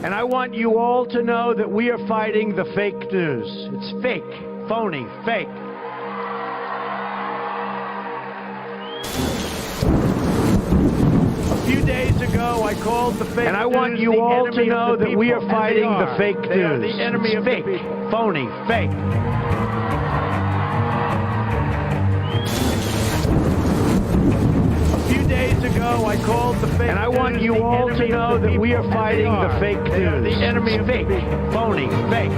And I want you all to know that we are fighting the fake news. It's fake, phony, fake. A few days ago, I called the fake news. And I want you all to know that we are fighting the fake news. They are the enemy of fake, phony, fake. Days ago, I called the fake and I want you all to know that we are fighting the fake news. The enemy of fake, phony, fake.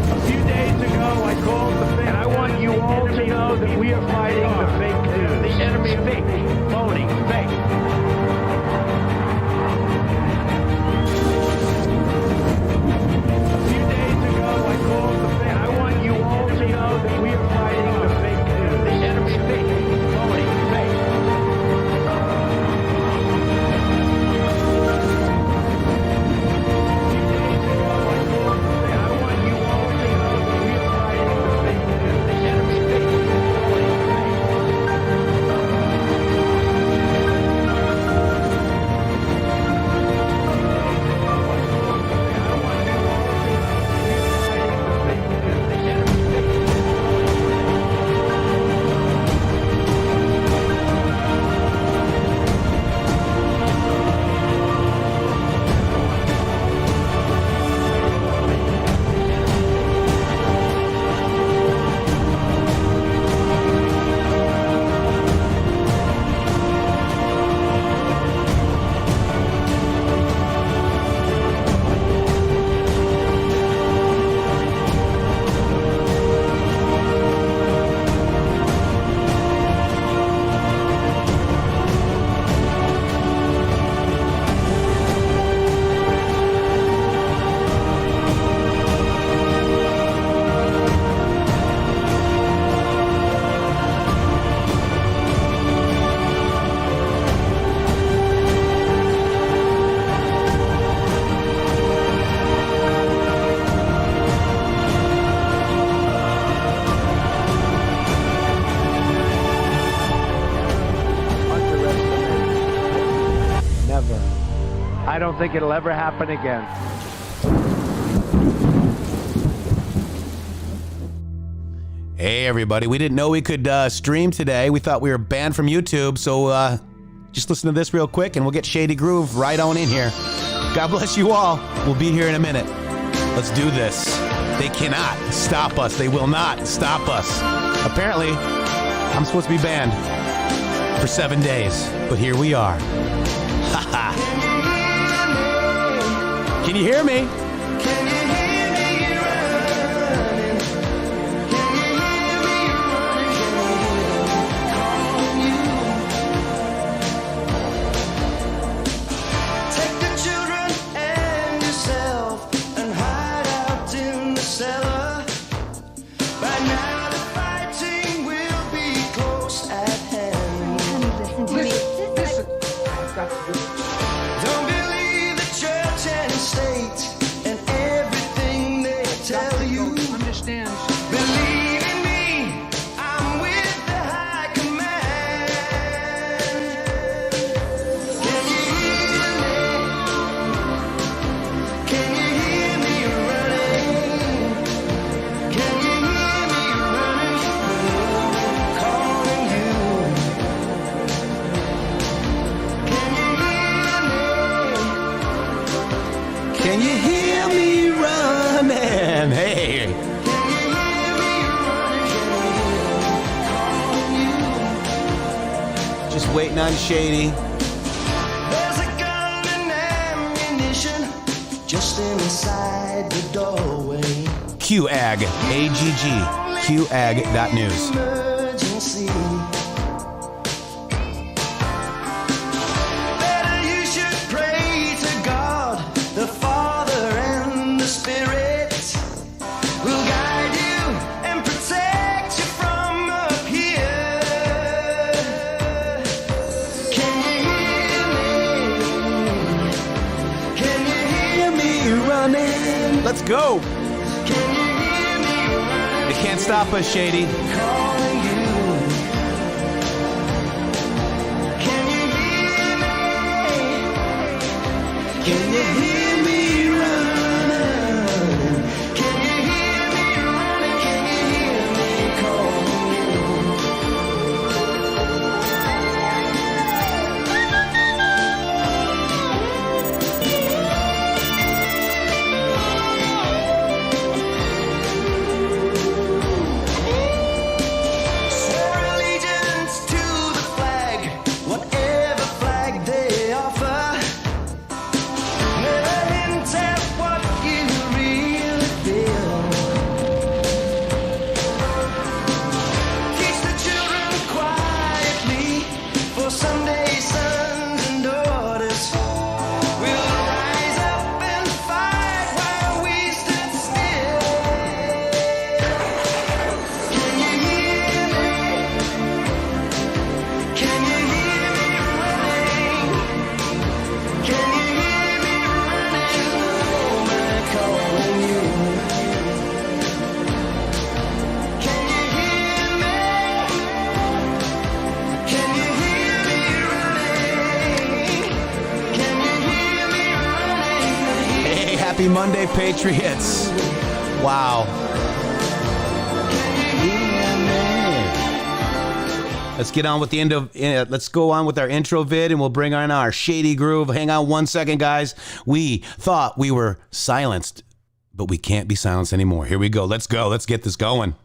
A few days ago, I called the fake and I want you all to know that we are fighting the fake news. The enemy of fake, phony, fake. A few days ago, I called the fake and I want you all to know that we are fighting the fake news. The enemy of fake, phony, fake. A few days ago, I called the fake and I want you all to know that we are fighting the fake news. The enemy of fake, phony, fake. I don't think it'll ever happen again. Hey everybody, we didn't know we could stream today. We thought we were banned from YouTube, so just listen to this real quick and we'll get Shady Groove right on in here. God bless you all. We'll be here in a minute. Let's do this. They cannot stop us. They will not stop us. Apparently, I'm supposed to be banned for 7 days, but here we are. Haha. Can you hear me? Can you hear me running? Can you hear me running? Calling you. Take the children and yourself and hide out in the cellar. By now the fighting will be close at hand. Listen to me. Listen. I've got to do it. Don't believe the church and state and everything they tell you. Understand. Believe in me, I'm with the high command. Can you hear me? Can you hear me running? Can you hear me running? Calling you. Can you hear me? Can you hear me running? Hey. Just waiting on Shady. There's a gun and ammunition just inside the doorway. QAG, AGG, QAG.news. Emergency. Better you should pray to God, the Father and the Spirit will guide you and protect you from up here. Can you hear me? Can you hear me running? Let's go. Can you hear me running? They can't stop us, Shady. Calling you. Can Can you hear me running? Can you hear me running? Can you hear me calling you? Swear allegiance to the flag, whatever flag they offer. Never hint at what you really feel. Teach the children quietly, for someday sons and daughters will rise up and fight while we stood still. Can you hear me? Can you hear me running? Can you hear me running? Oh, my calling you. Can you hear me? Can you hear me running? Can you hear me running? Hey, happy Monday, Patriots. Wow. Let's get on with the end of. Let's go on with our intro vid, and we'll bring on our shady groove. Hang on 1 second, guys. We thought we were silenced, but we can't be silenced anymore. Here we go. Let's go. Let's get this going.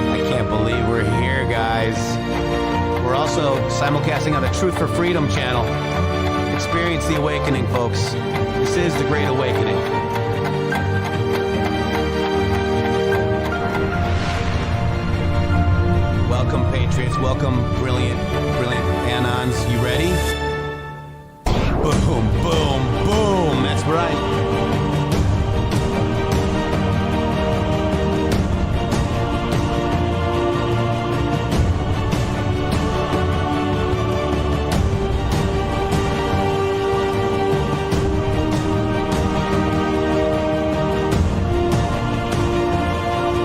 I can't believe we're here, guys. We're also simulcasting on the Truth for Freedom channel. Experience the awakening, folks. This is the Great Awakening. Welcome, Patriots. Welcome, brilliant Anons. You ready? Boom, boom, boom. That's right.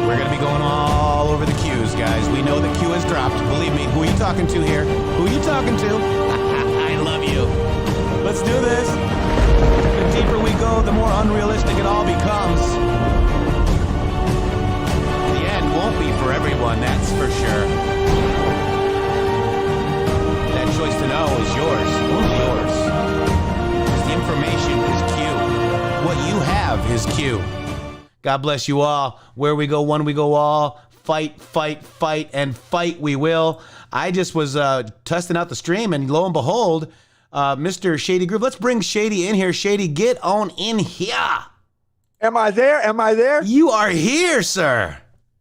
We're going to be going all over the cues, guys. We know the cue has dropped. Believe me. Who are you talking to here? Who are you talking to? I love you. Let's do this. The deeper we go, the more unrealistic it all becomes. The end won't be for everyone, that's for sure. That choice to know is yours. Only yours. The information is Q. What you have is Q. God bless you all. Where we go, one we go all. Fight, fight, fight, and fight we will. I just was testing out the stream, and lo and behold, Mr. Shady Groove. Let's bring Shady in here. Shady, get on in here. Am I there? Am I there? You are here, sir.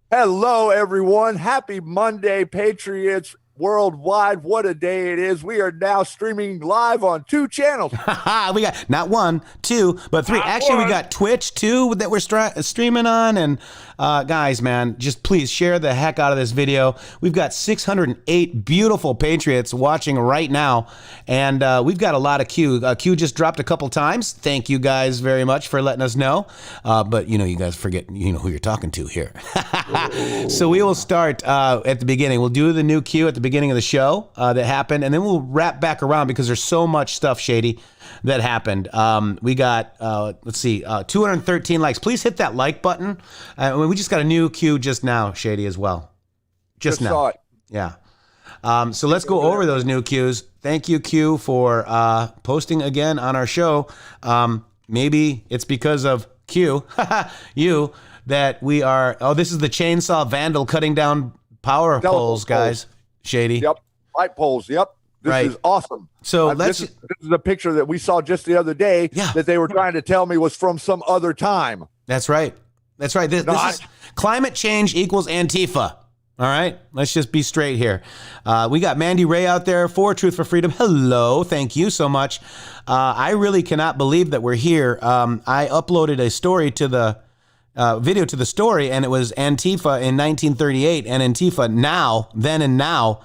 Hello, everyone. Happy Monday, Patriots worldwide. What a day it is. We are now streaming live on 2 channels. We got not 1, 2, but 3. Actually, we got Twitch too that we're streaming on. And guys, man, just please share the heck out of this video. We've got 608 beautiful Patriots watching right now, and we've got a lot of Q. Q just dropped a couple times. Thank you guys very much for letting us know. But you know, you guys forget, you know who you're talking to here. So we will start at the beginning. We'll do the new Q at the beginning of the show that happened, and then we'll wrap back around because there's so much stuff, Shady, that happened. We got, let's see, 213 likes. Please hit that like button. We just got a new Q just now, Shady, as well. Just now. Saw it. Yeah. So let's go over those new Qs. Thank you, Q, for posting again on our show. Maybe it's because of Q, you, that we are, oh, this is the chainsaw vandal cutting down power poles, guys. Shady. Yep. Light poles. Yep. This Right. is awesome. So this is a picture that we saw just the other day that they were trying to tell me was from some other time. That's right. That's right. This is climate change equals Antifa. All right, let's just be straight here. We got Mandy Ray out there for Truth for Freedom. Hello, thank you so much. I really cannot believe that we're here. I uploaded a story to the video to the story, and it was Antifa in 1938 and Antifa now, then and now.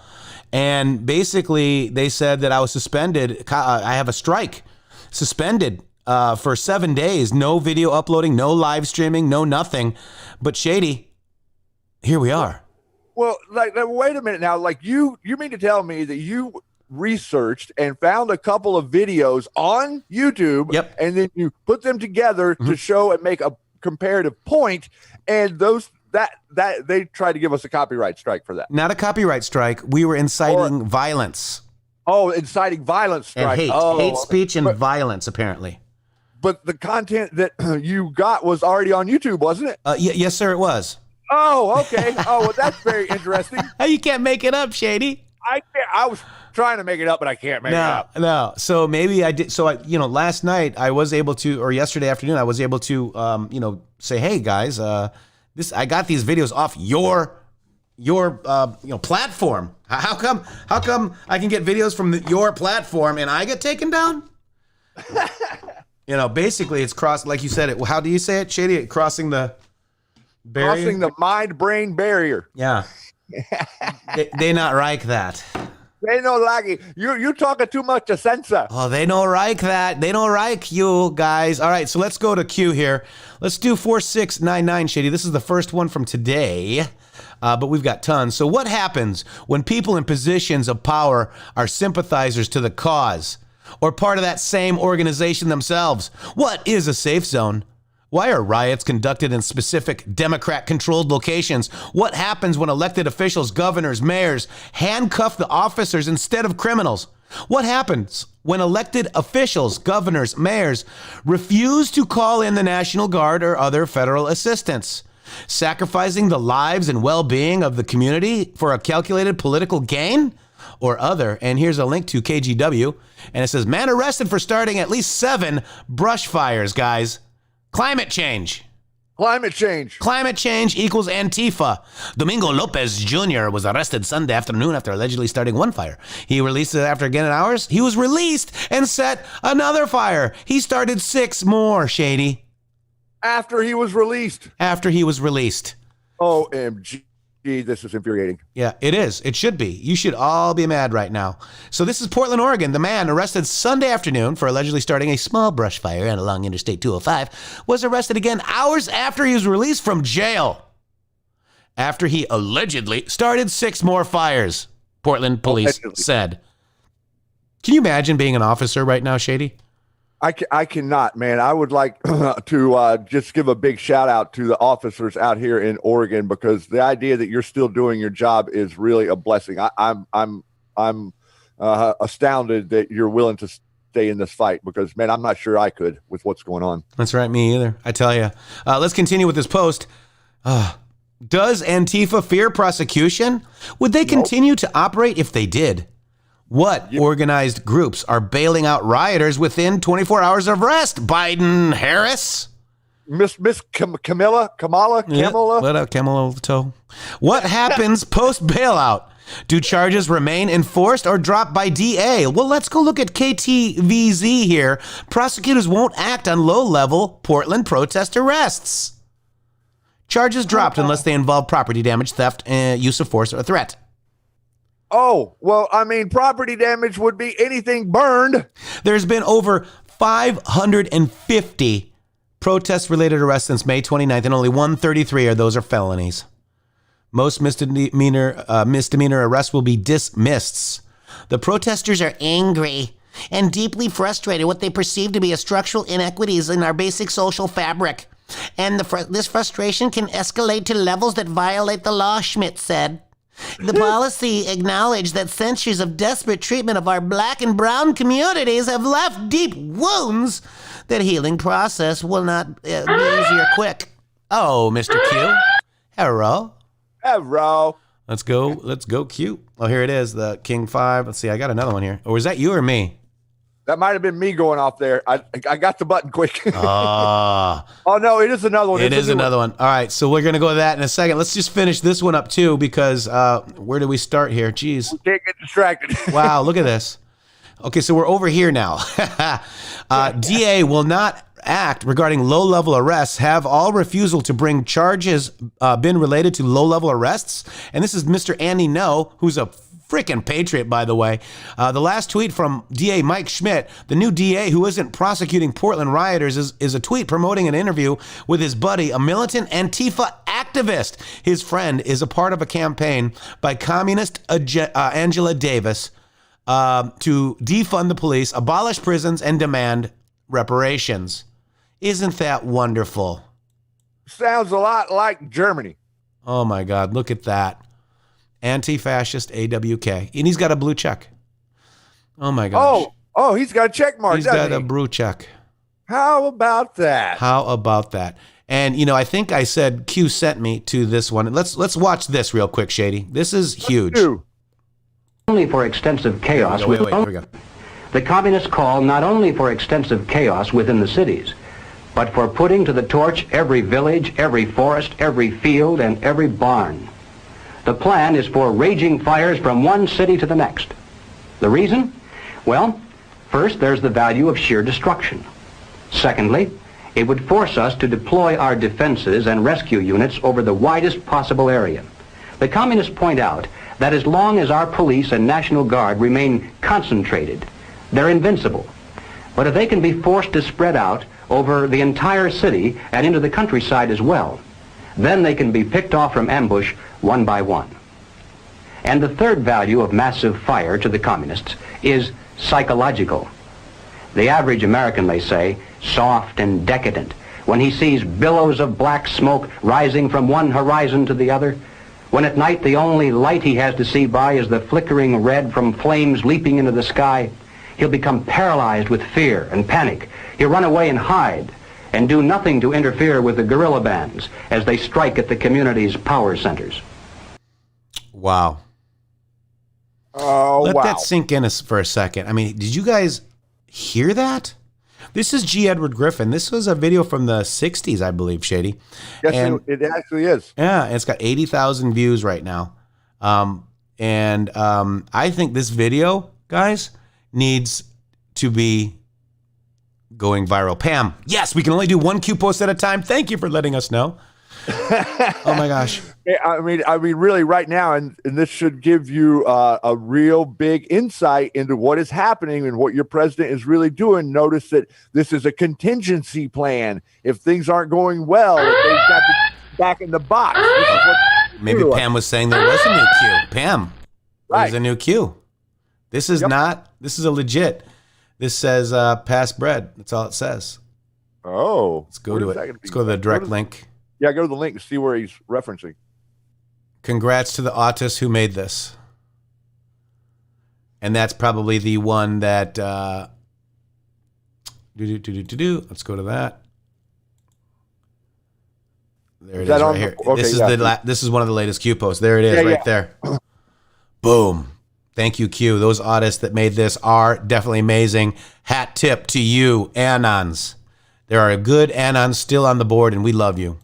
And basically, they said that I was suspended. I have a strike, suspended for 7 days. No video uploading, no live streaming, no nothing. But Shady, here we are. Well, like, wait a minute now. Like, you mean to tell me that you researched and found a couple of videos on YouTube, and then you put them together to show and make a comparative point, and those that they tried to give us a copyright strike for that? Not a copyright strike. We were inciting violence. Oh, inciting violence strike. And hate speech and violence, apparently. But the content that you got was already on YouTube, wasn't it? Yes, sir, it was. Oh, okay. Oh, well, that's very interesting. You can't make it up, Shady. I can't. I was trying to make it up, but I can't make it up. No. So maybe I did. So last night I was able to, or yesterday afternoon I was able to, say, hey guys, I got these videos off your platform. How come I can get videos from your platform and I get taken down? Basically it's like you said it. How do you say it, Shady? Crossing the barrier? Crossing the mind-brain barrier. Yeah. they not like that. They don't like it. You talking too much to censor. Oh, they don't like that. They don't like you guys. All right, so let's go to Q here. Let's do 4699, Shady. This is the first one from today, but we've got tons. So what happens when people in positions of power are sympathizers to the cause or part of that same organization themselves? What is a safe zone? Why are riots conducted in specific Democrat-controlled locations? What happens when elected officials, governors, mayors handcuff the officers instead of criminals? What happens when elected officials, governors, mayors refuse to call in the National Guard or other federal assistance, sacrificing the lives and well-being of the community for a calculated political gain? Or other, and here's a link to KGW, and it says, man arrested for starting at least 7 brush fires, guys. Climate change. Climate change. Climate change equals Antifa. Domingo Lopez Jr. was arrested Sunday afternoon after allegedly starting one fire. He released it after again in hours. He was released and set another fire. He started 6 more, Shady. After he was released. After he was released. OMG. This is infuriating. Yeah, it is. It should be. You should all be mad right now. So this is Portland, Oregon. The man arrested Sunday afternoon for allegedly starting a small brush fire along Interstate 205 was arrested again hours after he was released from jail. After he allegedly started 6 more fires, Portland police said. Can you imagine being an officer right now, Shady? I cannot, man. I would like to just give a big shout out to the officers out here in Oregon, because the idea that you're still doing your job is really a blessing. I'm astounded that you're willing to stay in this fight, because, man, I'm not sure I could with what's going on. That's right, me either. I tell you. Let's continue with this post. Does Antifa fear prosecution? Would they continue to operate if they did? What organized groups are bailing out rioters within 24 hours of arrest? Biden, Harris? Miss Kamala? What up, Kamala Toe? What happens post-bailout? Do charges remain enforced or drop by DA? Well, let's go look at KTVZ here. Prosecutors won't act on low-level Portland protest arrests. Charges dropped unless they involve property damage, theft, use of force, or threat. Oh, well, I mean, property damage would be anything burned. There's been over 550 protest-related arrests since May 29th, and only 133 of those are felonies. Most misdemeanor arrests will be dismissed. The protesters are angry and deeply frustrated what they perceive to be a structural inequities in our basic social fabric. And this frustration can escalate to levels that violate the law, Schmidt said. The policy acknowledged that centuries of desperate treatment of our black and brown communities have left deep wounds. That healing process will not be easy or quick. Oh, Mr. Q. Hello. Hello. Let's go, Q. Oh, here it is, the King 5. Let's see, I got another one here. Or was that you or me? That might have been me going off there. I got the button quick. Ah. Oh, no, it is another one. It is another one. All right, so we're going to go to that in a second. Let's just finish this one up, too, because where do we start here? Jeez. Can't get distracted. Wow, look at this. Okay, so we're over here now. DA will not act regarding low-level arrests. Have all refusal to bring charges been related to low-level arrests? And this is Mr. Andy No, who's a freaking patriot, by the way. The last tweet from DA Mike Schmidt, the new DA who isn't prosecuting Portland rioters, is a tweet promoting an interview with his buddy, a militant Antifa activist. His friend is a part of a campaign by communist Angela Davis to defund the police, abolish prisons, and demand reparations. Isn't that wonderful? Sounds a lot like Germany. Oh, my God. Look at that. Anti-fascist AWK. And he's got a blue check. Oh, my gosh. Oh, he's got a check mark. He's got a blue check. How about that? How about that? And, you know, I think I said Q sent me to this one. Let's watch this real quick, Shady. This is huge. Only for extensive chaos. Wait, here we go. The communists call not only for extensive chaos within the cities, but for putting to the torch every village, every forest, every field, and every barn. The plan is for raging fires from one city to the next. The reason? Well, first, there's the value of sheer destruction. Secondly, it would force us to deploy our defenses and rescue units over the widest possible area. The communists point out that as long as our police and National Guard remain concentrated, they're invincible. But if they can be forced to spread out over the entire city and into the countryside as well, then they can be picked off from ambush one by one. And the third value of massive fire to the communists is psychological. The average American, they say, soft and decadent, when he sees billows of black smoke rising from one horizon to the other, when at night the only light he has to see by is the flickering red from flames leaping into the sky, he'll become paralyzed with fear and panic. He'll run away and hide and do nothing to interfere with the guerrilla bands as they strike at the community's power centers. Wow. Oh, Let wow. that sink in for a second. I mean, did you guys hear that? This is G. Edward Griffin. This was a video from the 60s, I believe, Shady. Yes, And- it actually is. Yeah, and it's got 80,000 views right now. I think this video, guys, needs to be going viral. Pam, yes, we can only do one Q post at a time. Thank you for letting us know. Oh my gosh. I mean, really, right now, and this should give you a real big insight into what is happening and what your president is really doing. Notice that this is a contingency plan. If things aren't going well, they've got to get back in the box. This is what Maybe Pam was saying there was a new Q. Pam, there's a new Q. This is not, this is a legit. This says pass bread. That's all it says. Oh. Let's go to it. Let's go to the direct link. Yeah, go to the link and see where he's referencing. Congrats to the autist who made this. And that's probably the one that let's go to that. There it is right here. Okay, this is this is one of the latest Q posts. There it is right there. Boom. Thank you, Q. Those autists that made this are definitely amazing. Hat tip to you, Anons. There are good Anons still on the board, and we love you.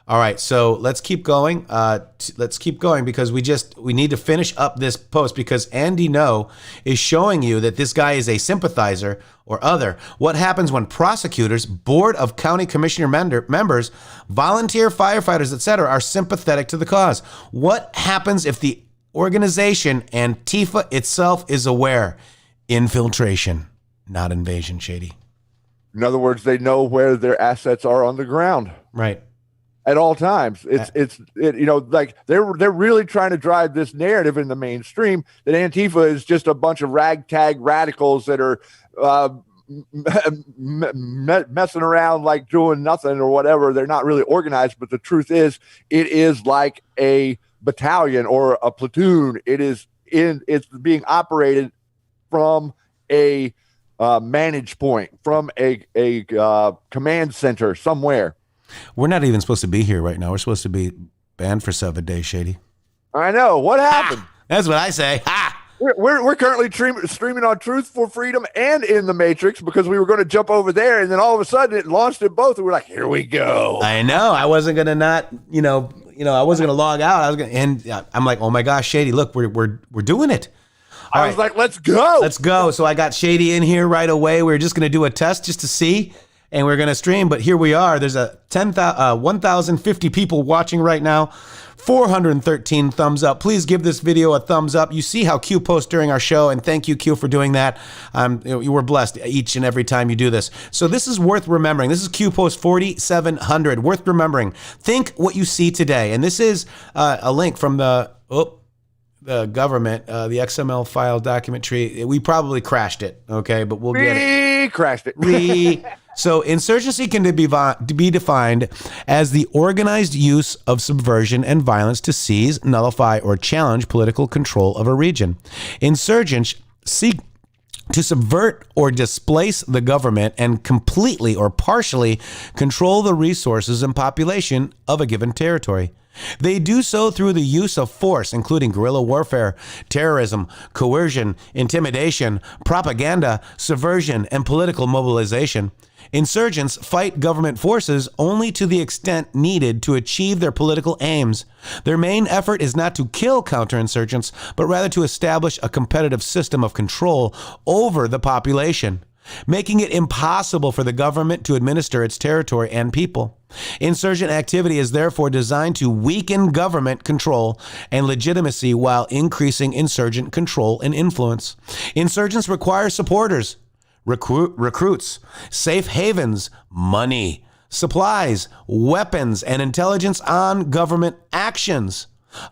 All right, so let's keep going. Let's keep going because we need to finish up this post because Andy No is showing you that this guy is a sympathizer or other. What happens when prosecutors, board of county commissioner members, volunteer firefighters, etc., are sympathetic to the cause? What happens if the organization Antifa itself is aware? Infiltration, not invasion, Shady. In other words, they know where their assets are on the ground. Right. At all times. Like they're really trying to drive this narrative in the mainstream that Antifa is just a bunch of ragtag radicals that are messing around like doing nothing or whatever. They're not really organized, but the truth is it is like a battalion or a platoon. It's being operated from a manage point, from a command center somewhere. We're not even supposed to be here right now. We're supposed to be banned for 7 days, Shady. I know. What happened? That's what I say. Ha! We're currently streaming on Truth for Freedom and in the Matrixx because we were going to jump over there, and then all of a sudden it launched it both, and we're like, here we go. I know. I wasn't gonna not, I wasn't gonna log out. I was gonna, and I'm like, oh my gosh, Shady, look, we're doing it. I was like, let's go. Let's go. So I got Shady in here right away. We were just gonna do a test just to see, and we're gonna stream. But here we are. There's a 1,050 people watching right now. 413 thumbs up. Please give this video a thumbs up. You see how Q posts during our show, and thank you, Q, for doing that. You were blessed each and every time you do this. So this is worth remembering. This is Q post 4700. Worth remembering. Think what you see today. And this is a link from the government, the XML file document tree. We probably crashed it, okay, but we'll get it. We crashed it. So insurgency can be defined as the organized use of subversion and violence to seize, nullify, or challenge political control of a region. Insurgents seek to subvert or displace the government and completely or partially control the resources and population of a given territory. They do so through the use of force, including guerrilla warfare, terrorism, coercion, intimidation, propaganda, subversion, and political mobilization. Insurgents fight government forces only to the extent needed to achieve their political aims. Their main effort is not to kill counterinsurgents, but rather to establish a competitive system of control over the population, making it impossible for the government to administer its territory and people. Insurgent activity is therefore designed to weaken government control and legitimacy while increasing insurgent control and influence. Insurgents require supporters, recruits, safe havens, money, supplies, weapons, and intelligence on government actions.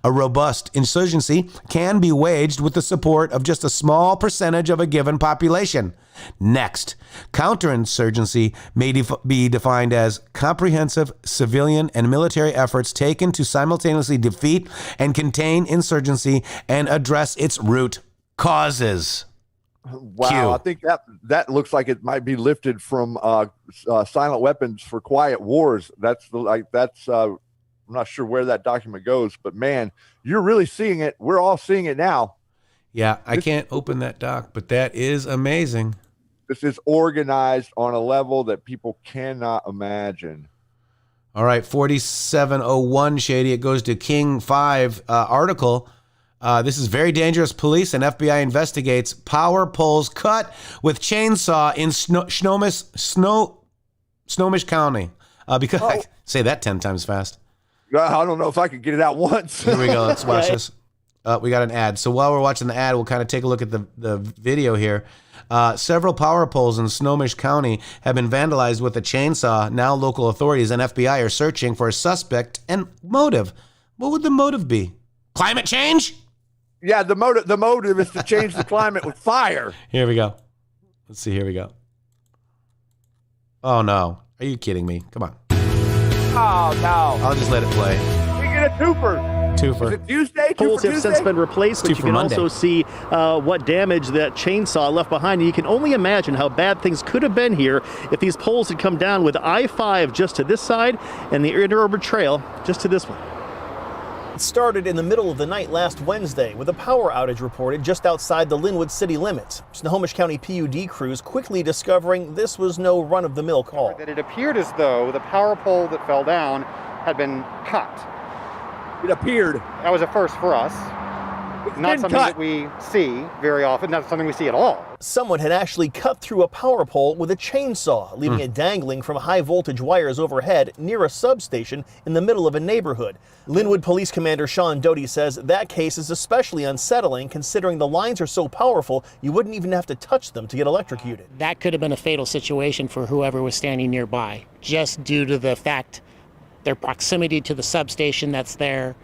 A robust insurgency can be waged with the support of just a small percentage of a given population. Next, counterinsurgency may be defined as comprehensive civilian and military efforts taken to simultaneously defeat and contain insurgency and address its root causes. Wow, Q. I think that looks like it might be lifted from Silent Weapons for Quiet Wars. I'm not sure where that document goes, but man, you're really seeing it. We're all seeing it now. Yeah, I can't open that doc, but that is amazing. This is organized on a level that people cannot imagine. All right, 4701, Shady. It goes to King 5 article. This is very dangerous. Police and FBI investigates power poles cut with chainsaw in Snohomish County. Because I say that 10 times fast. I don't know if I could get it out once. Here we go. Let's watch this. We got an ad. So while we're watching the ad, we'll kind of take a look at the video here. Several power poles in Snohomish County have been vandalized with a chainsaw. Now local authorities and FBI are searching for a suspect and motive. What would the motive be? Climate change? Yeah, the motive is to change the climate with fire. Here we go. Let's see. Here we go. Oh, no. Are you kidding me? Come on. Oh, no. I'll just let it play. We get a twofer. Twofer. Is it Tuesday? Poles have since been replaced, but Two you for can Monday. also see what damage that chainsaw left behind. And you can only imagine how bad things could have been here if these poles had come down with I-5 just to this side and the Interurban Trail just to this one. It started in the middle of the night last Wednesday with a power outage reported just outside the Linwood city limits. Snohomish County PUD crews quickly discovering this was no run-of-the-mill call. That it appeared as though the power pole that fell down had been cut. It appeared. That was a first for us. Not been something cut. that we see very often, not something we see at all. Someone had actually cut through a power pole with a chainsaw, leaving it dangling from high voltage wires overhead near a substation in the middle of a neighborhood. Linwood Police Commander Sean Doty says that case is especially unsettling considering the lines are so powerful you wouldn't even have to touch them to get electrocuted. That could have been a fatal situation for whoever was standing nearby, just due to the fact their proximity to the substation that's there.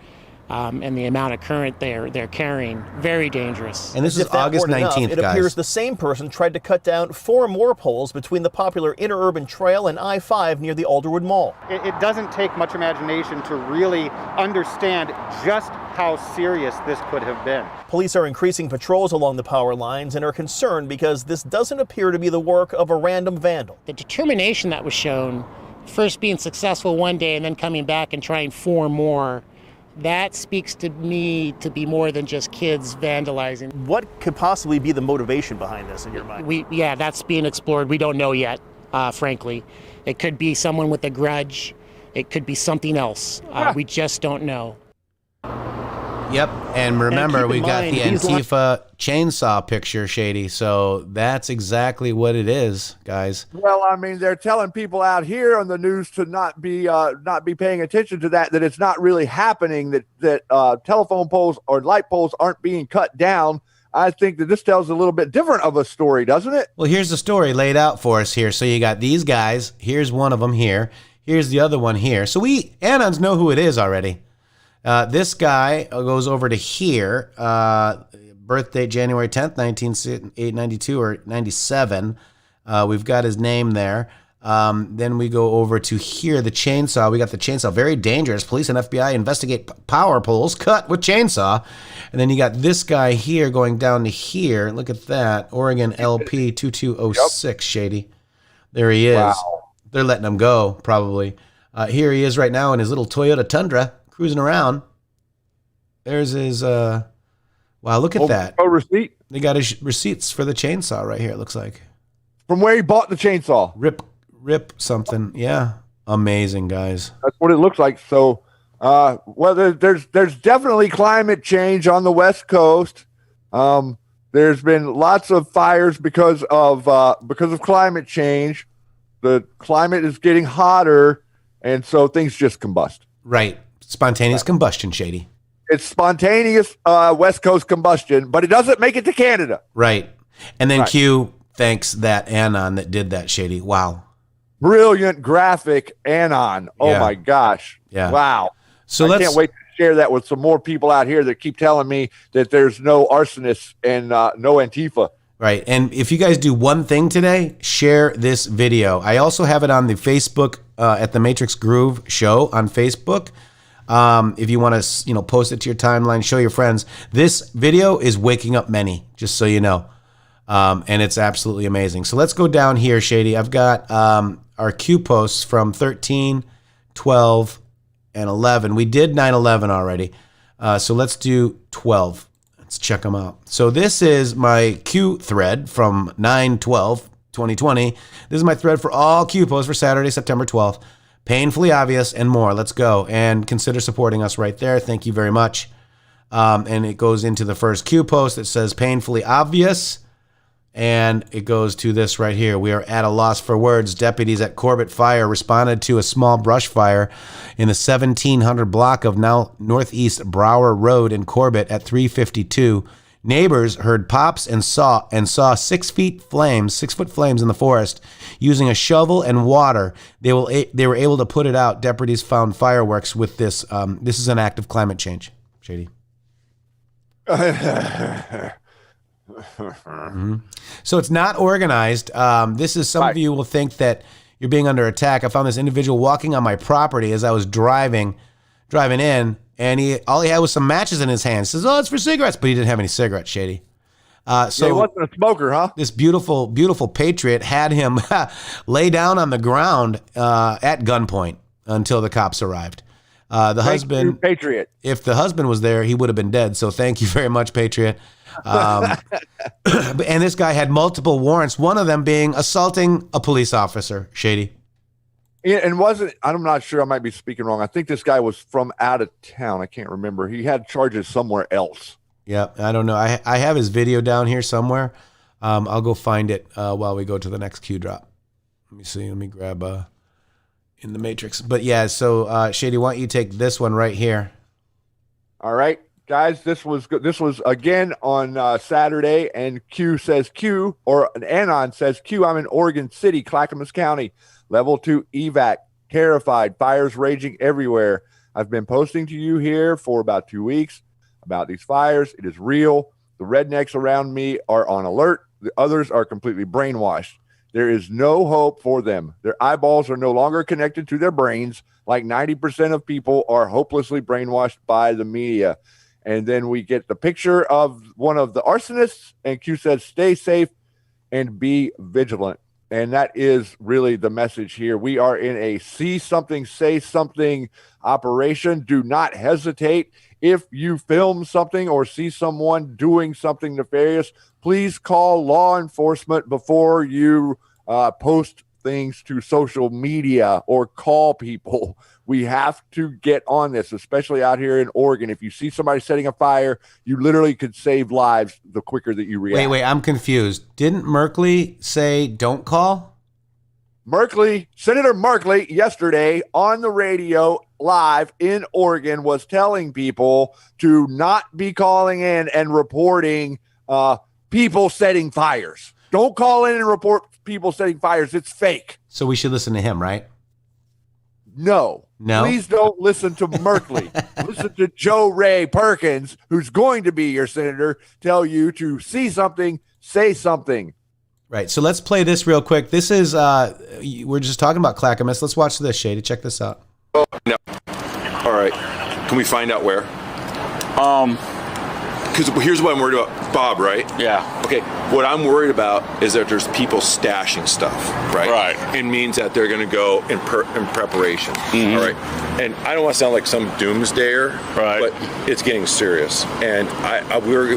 And the amount of current they're carrying, very dangerous. And this As is if that August weren't enough, 19th, it guys. appears the same person tried to cut down 4 more poles between the popular Interurban Trail and I-5 near the Alderwood Mall. It doesn't take much imagination to really understand just how serious this could have been. Police are increasing patrols along the power lines and are concerned because this doesn't appear to be the work of a random vandal. The determination that was shown, first being successful one day and then coming back and trying 4 more That speaks to me to be more than just kids vandalizing. What could possibly be the motivation behind this in your mind? Yeah, that's being explored. We don't know yet, frankly. It could be someone with a grudge. It could be something else. We just don't know. Yep, and remember, keep in we got mind, the Antifa chainsaw picture, Shady. So that's exactly what it is, guys. Well, I mean, they're telling people out here on the news to not be paying attention to that. That it's not really happening. That telephone poles or light poles aren't being cut down. I think that this tells a little bit different of a story, doesn't it? Well, here's the story laid out for us here. So you got these guys. Here's one of them here. Here's the other one here. So we Anons know who it is already. This guy goes over to here. Birthday January 10th, 1992 or 97. We've got his name there. Then we go over to here, the chainsaw. We got the chainsaw. Very dangerous. Police and FBI investigate power poles cut with chainsaw. And then you got this guy here going down to here. Look at that. Oregon LP 2206, Shady. There he is. Wow. They're letting him go, probably. Here he is right now in his little Toyota Tundra, cruising around. There's his, wow, look at that. Oh, receipt? They got his receipts for the chainsaw right here, it looks like. From where he bought the chainsaw. Rip something. Yeah. Amazing, guys. That's what it looks like. So, well, there's definitely climate change on the West Coast. There's been lots of fires because of climate change. The climate is getting hotter, and so things just combust. Right. Spontaneous combustion, Shady. It's spontaneous West Coast combustion, but it doesn't make it to Canada. Right. And then Right. Q thanks that Anon that did that, Shady. Wow. Brilliant graphic Anon. Oh Yeah. my gosh. Yeah. Wow. So I can't wait to share that with some more people out here that keep telling me that there's no arsonists and no Antifa. Right. And if you guys do one thing today, share this video. I also have it on the Facebook at the Matrixxx Groove show on Facebook. If you want to, post it to your timeline, show your friends. This video is waking up many, just so you know. And it's absolutely amazing. So let's go down here, Shady. I've got our Q posts from 13, 12, and 11. We did 9/11 already. So let's do 12. Let's check them out. So this is my Q thread from 9/12/2020. This is my thread for all Q posts for Saturday, September 12th. Painfully obvious and more. Let's go. And consider supporting us right there. Thank you very much. And it goes into the first Q post that says painfully obvious. And it goes to this right here. We are at a loss for words. Deputies at Corbett Fire responded to a small brush fire in the 1700 block of now Northeast Brower Road in Corbett at 3:52. Neighbors heard pops and saw 6 foot flames in the forest. Using a shovel and water, they were able to put it out. Deputies found fireworks with this. This is an act of climate change, Shady. Mm-hmm. So it's not organized. This is some of you will think that you're being under attack. I found this individual walking on my property as I was driving in, and all he had was some matches in his hand. He says, "Oh, it's for cigarettes," but he didn't have any cigarettes, Shady. So he wasn't a smoker, huh? This beautiful, beautiful patriot had him lay down on the ground at gunpoint until the cops arrived. The husband, Patriot. If the husband was there, he would have been dead. So thank you very much, Patriot. And this guy had multiple warrants, one of them being assaulting a police officer, Shady. And I'm not sure, I might be speaking wrong. I think this guy was from out of town. I can't remember. He had charges somewhere else. Yeah, I don't know. I have his video down here somewhere. I'll go find it while we go to the next Q drop. Let me see. Let me grab in the Matrixxx. But yeah, so Shady, why don't you take this one right here? All right, guys, this was again on Saturday, and Q says Q, or an Anon says Q. I'm in Oregon City, Clackamas County, level 2 evac, terrified, fires raging everywhere. I've been posting to you here for about 2 weeks about these fires. It is real. The rednecks around me are on alert. The others are completely brainwashed. There is no hope for them. Their eyeballs are no longer connected to their brains. Like 90% of people are hopelessly brainwashed by the media. And then we get the picture of one of the arsonists, and Q says, stay safe and be vigilant. And that is really the message here. We are in a see something, say something operation. Do not hesitate. If you film something or see someone doing something nefarious, please call law enforcement before you post things to social media or call people. We have to get on this, especially out here in Oregon. If you see somebody setting a fire, you literally could save lives the quicker that you react. Wait, I'm confused. Didn't Merkley say don't call? Senator Merkley, yesterday on the radio live in Oregon was telling people to not be calling in and reporting people setting fires. Don't call in and report people setting fires. It's fake. So we should listen to him, right? No. Please don't listen to Merkley. Listen to Joe Ray Perkins, who's going to be your senator, tell you to see something, say something. Right. So let's play this real quick. This is, we're just talking about Clackamas. Let's watch this, Shady. Check this out. Oh, no. All right. Can we find out where? Because here's what I'm worried about. Bob, right? Yeah. Okay. What I'm worried about is that there's people stashing stuff, right? Right. It means that they're going to go in preparation. Mm-hmm. All right. And I don't want to sound like some doomsdayer, right, but it's getting serious. And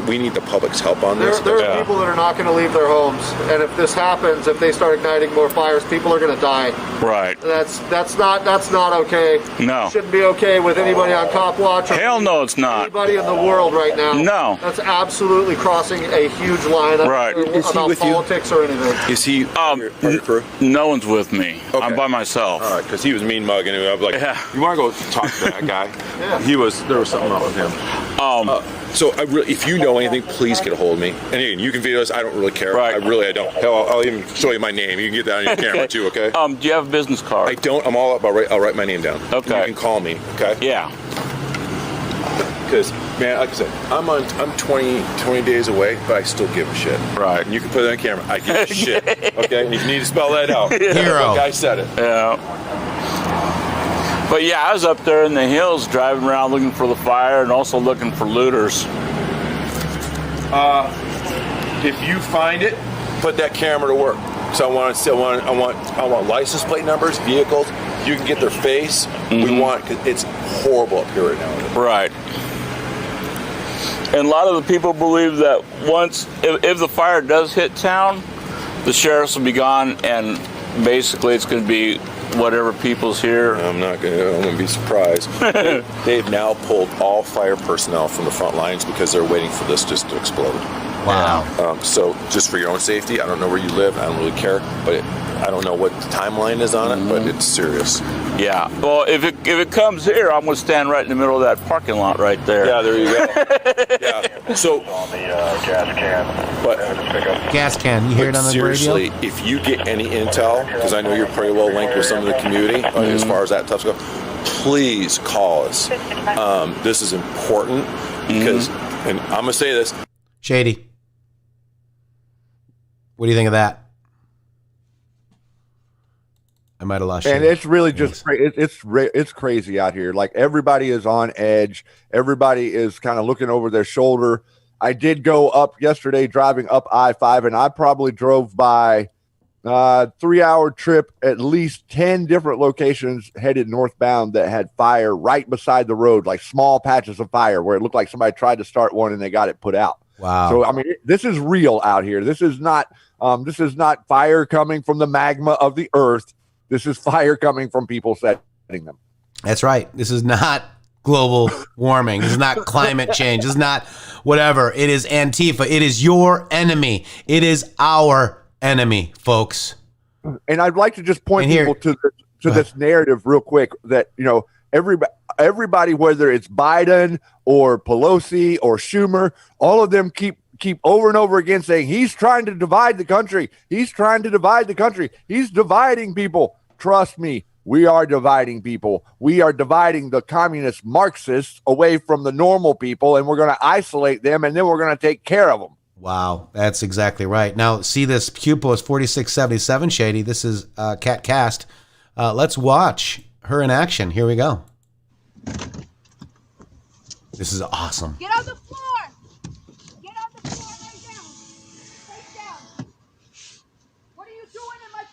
we need the public's help on this. There are people that are not going to leave their homes. And if this happens, if they start igniting more fires, people are going to die. Right. That's not okay. No. It shouldn't be okay with anybody on cop watch. Hell no, it's not. Anybody in the world right now. No. That's absolutely crossing a huge line. Right. Is he with politics or anything? Is he on your crew? No one's with me. Okay. I'm by myself. All right, because he was mean mugging me. I was like, you want to go talk to that guy? Yeah. There was something wrong with him. So if you know anything, please get a hold of me. And again, you can video this. I don't really care. Right. I don't. Hell, I'll even show you my name. You can get that on your camera too, okay? Do you have a business card? I don't. I'm all about I'll write my name down. Okay. You can call me, okay? Yeah. Because, man, like I said, I'm 20 days away, but I still give a shit. Right. And you can put it on camera. I give a shit. Okay? And you need to spell that out. Hero. The guy said it. Yeah. But yeah, I was up there in the hills driving around looking for the fire and also looking for looters. If you find it, put that camera to work. So I want license plate numbers, vehicles. You can get their face. Mm-hmm. Cause it's horrible up here right now. Right. And a lot of the people believe that if the fire does hit town, the sheriffs will be gone, and basically it's going to be whatever people's here. I'm going to be surprised. They've now pulled all fire personnel from the front lines because they're waiting for this just to explode. Wow. So just for your own safety, I don't know where you live. I don't really care, but I don't know what the timeline is on it, but it's serious. Yeah. Well, if it comes here, I'm going to stand right in the middle of that parking lot right there. Yeah, there you go. Yeah. So On the gas can. But Gas can. You hear it on the seriously, radio? if you get any intel, because I know you're pretty well linked with some of the community as far as that stuff goes, please call us. This is important because, and I'm going to say this. Shady. What do you think of that? I might have lost you. And it's really just it's crazy out here. Like everybody is on edge. Everybody is kind of looking over their shoulder. I did go up yesterday driving up I-5, and I probably drove by 3-hour trip, at least 10 different locations headed northbound that had fire right beside the road, like small patches of fire where it looked like somebody tried to start one and they got it put out. Wow. So, I mean, this is real out here. This is not fire coming from the magma of the earth. This is fire coming from people setting them. That's right. This is not global warming. This is not climate change. This is not whatever. It is Antifa. It is your enemy. It is our enemy, folks. And I'd like to just point people to this narrative real quick that, you know, everybody, whether it's Biden or Pelosi or Schumer, all of them keep over and over again saying he's trying to divide the country. He's trying to divide the country. He's dividing people. Trust me, we are dividing people. We are dividing the communist Marxists away from the normal people, and we're going to isolate them, and then we're going to take care of them. Wow, that's exactly right. Now, see this Q post 4677, Shady. This is Kat Cast. Let's watch her in action. Here we go. This is awesome. Get on the floor. Get on the floor right now. Right down. What are you doing in my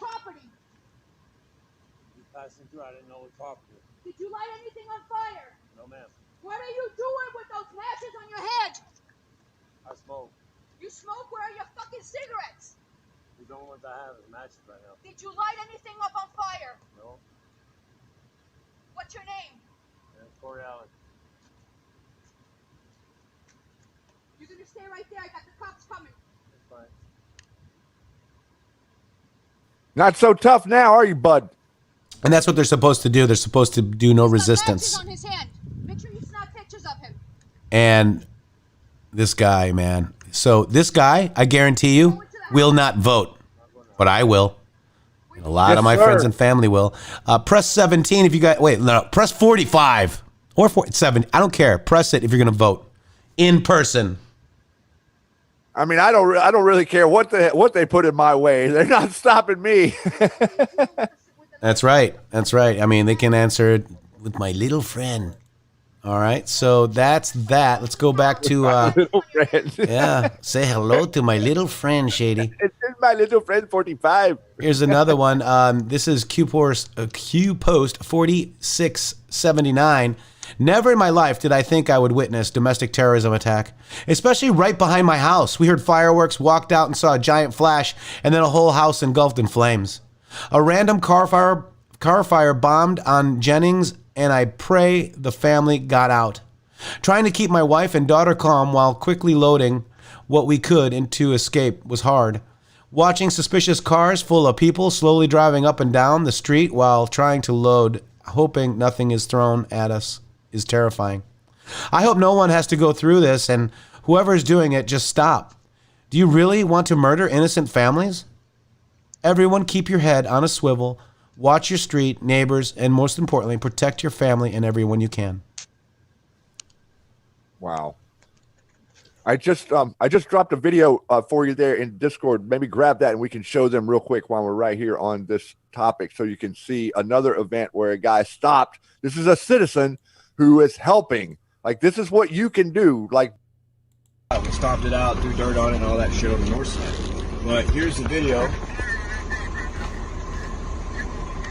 passing through. I didn't know what talking to. Did you light anything on fire? No, ma'am. What are you doing with those matches on your head? I smoke. You smoke? Where are your fucking cigarettes? The only ones I have is matches right now. Did you light anything up on fire? No. What's your name? And Corey Allen. You're gonna stay right there. I got the cops coming. That's fine. Not so tough now, are you, bud? And that's what they're supposed to do. They're supposed to do no resistance. On his hand. Make sure you snap pictures of him. And this guy, man. So this guy, I guarantee you, will not vote. But I will. And a lot of my friends and family will. Press 17 if you got, wait, no, press 45 or 47. I don't care. Press it if you're going to vote in person. I mean, I don't really care what they put in my way. They're not stopping me. That's right. That's right. I mean, they can answer it with my little friend. All right. So that's that. Let's go back to little friend. yeah. Say hello to my little friend, Shady. It's my little friend 45. Here's another one. This is Q Post 4679. Never in my life did I think I would witness domestic terrorism attack, especially right behind my house. We heard fireworks, walked out and saw a giant flash, and then a whole house engulfed in flames. A random car fire bombed on Jennings, and I pray the family got out. Trying to keep my wife and daughter calm while quickly loading what we could into escape was hard. Watching suspicious cars full of people slowly driving up and down the street while trying to load, hoping nothing is thrown at us, is terrifying. I hope no one has to go through this, and whoever is doing it, just stop. Do you really want to murder innocent families? Everyone keep your head on a swivel, watch your street, neighbors, and most importantly, protect your family and everyone you can. Wow. I just dropped a video for you there in Discord. Maybe grab that and we can show them real quick while we're right here on this topic so you can see another event where a guy stopped. This is a citizen who is helping. Like, this is what you can do. Like, we stomped it out, threw dirt on it and all that shit on the north side. But here's the video.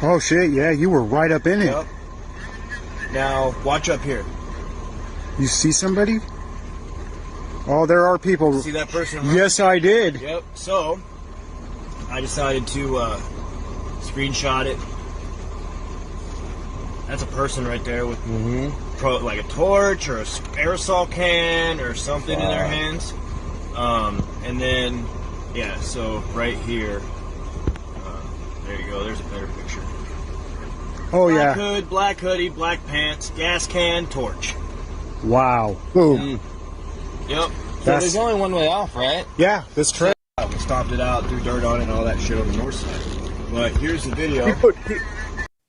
Oh shit, yeah, you were right up in it. Now, watch up here. You see somebody? Oh, there are people. See that person? Yes, I did. Yep, so I decided to screenshot it. That's a person right there with like a torch or a aerosol can or something in their hands. And then, yeah, so right here, there you go, there's a better picture. Oh, black hood, black hoodie, black pants, gas can, torch. Wow. Boom. Yep. So there's only one way off, right? Yeah, this trip. We stomped it out, threw dirt on it and all that shit on the north side. But here's the video.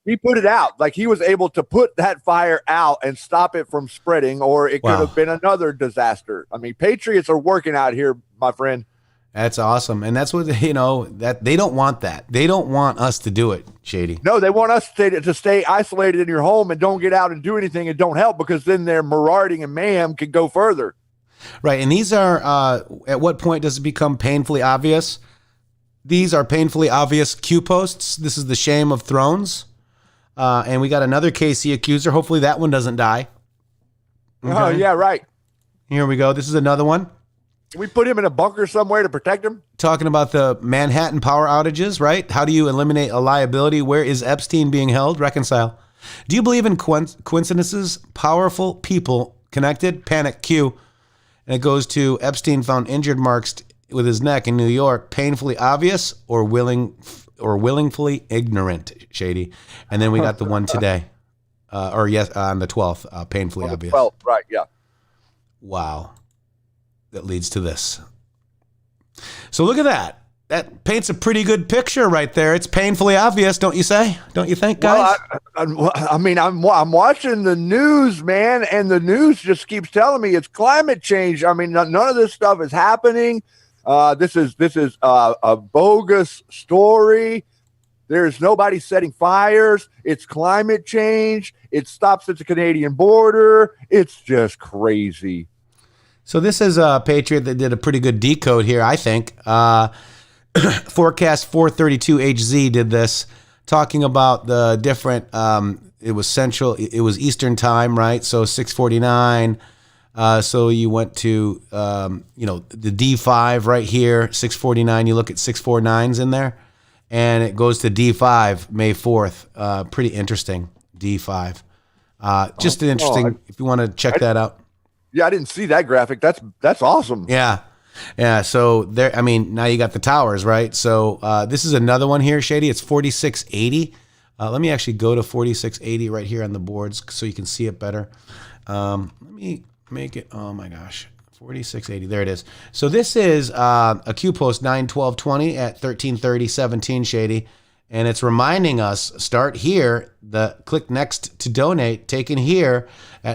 He put it out. Like, he was able to put that fire out and stop it from spreading, or it could have been another disaster. I mean, patriots are working out here, my friend. That's awesome. And that's what, that they don't want that. They don't want us to do it, Shady. No, they want us to stay isolated in your home and don't get out and do anything and don't help, because then their marauding and mayhem could go further. Right. And these are, at what point does it become painfully obvious? These are painfully obvious Q posts. This is the shame of Thrones. And we got another KC accuser. Hopefully that one doesn't die. Okay. Oh, yeah, right. Here we go. This is another one. Can we put him in a bunker somewhere to protect him? Talking about the Manhattan power outages, right? How do you eliminate a liability? Where is Epstein being held? Reconcile. Do you believe in coincidences? Powerful people connected? Panic Q. And it goes to Epstein found injured marks with his neck in New York. Painfully obvious or willingly ignorant, Shady. And then we got the one today. On the 12th. Painfully obvious. 12th, right, yeah. Wow. That leads to this. So look at that. That paints a pretty good picture right there. It's painfully obvious, don't you say? Don't you think, guys? Well, I mean, I'm watching the news, man, and the news just keeps telling me it's climate change. I mean, none of this stuff is happening. This is a bogus story. There's nobody setting fires. It's climate change. It stops at the Canadian border. It's just crazy. So this is a Patriot that did a pretty good decode here, I think. Forecast 432HZ did this. talking about the different. It was Central. It was Eastern time, right? So 6:49. So you went to the D5 right here, 6:49. You look at 649s in there, and it goes to D5 May 4th. Pretty interesting. D5. Just an interesting. If you want to check that out. Yeah, I didn't see that graphic. That's awesome. Yeah. Yeah, so there. I mean, now you got the towers, right? So this is another one here, Shady. It's 4680. Let me actually go to 4680 right here on the boards so you can see it better. Let me make it. Oh my gosh, 4680. There it is. So this is a Q post 9/12/20 at 13:30:17, Shady, and it's reminding us start here. The click next to donate taken here.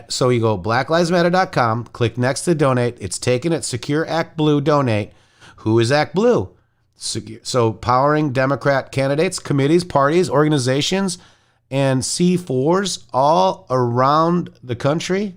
So you go blacklivesmatter.com, click next to donate. It's taken at Secure Act Blue donate. Who is Act Blue? So powering Democrat candidates, committees, parties, organizations, and C4s all around the country.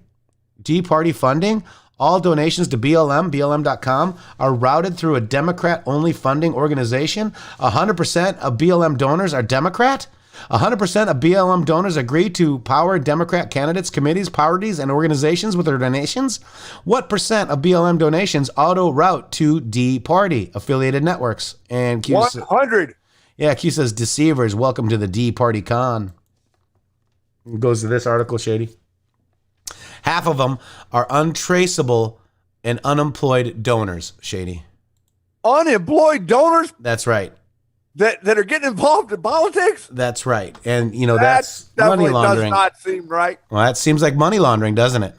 D-Party funding. All donations to BLM.com are routed through a Democrat-only funding organization. 100% of BLM donors are Democrat. 100% of BLM donors agree to power Democrat candidates, committees, parties, and organizations with their donations. What percent of BLM donations auto-route to D-Party affiliated networks? And Q 100. Yeah, Q says, deceivers, welcome to the D-Party con. It goes to this article, Shady. Half of them are untraceable and unemployed donors, Shady. Unemployed donors? That's right. That are getting involved in politics? That's right. And, that's money laundering. Does not seem right. Well, that seems like money laundering, doesn't it?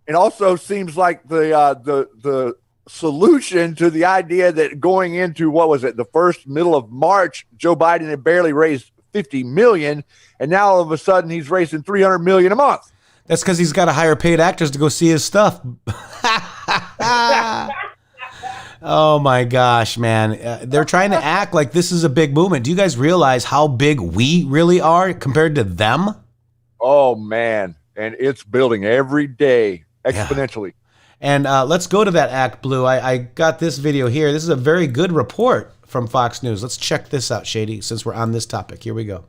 It also seems like the solution to the idea that going into, what was it, the middle of March, Joe Biden had barely raised $50 million, and now all of a sudden he's raising $300 million a month. That's because he's got to hire paid actors to go see his stuff. Oh my gosh, man. They're trying to act like this is a big movement. Do you guys realize how big we really are compared to them? Oh, man. And it's building every day exponentially. Yeah. And let's go to that Act Blue. I got this video here. This is a very good report from Fox News. Let's check this out, Shady, since we're on this topic. Here we go.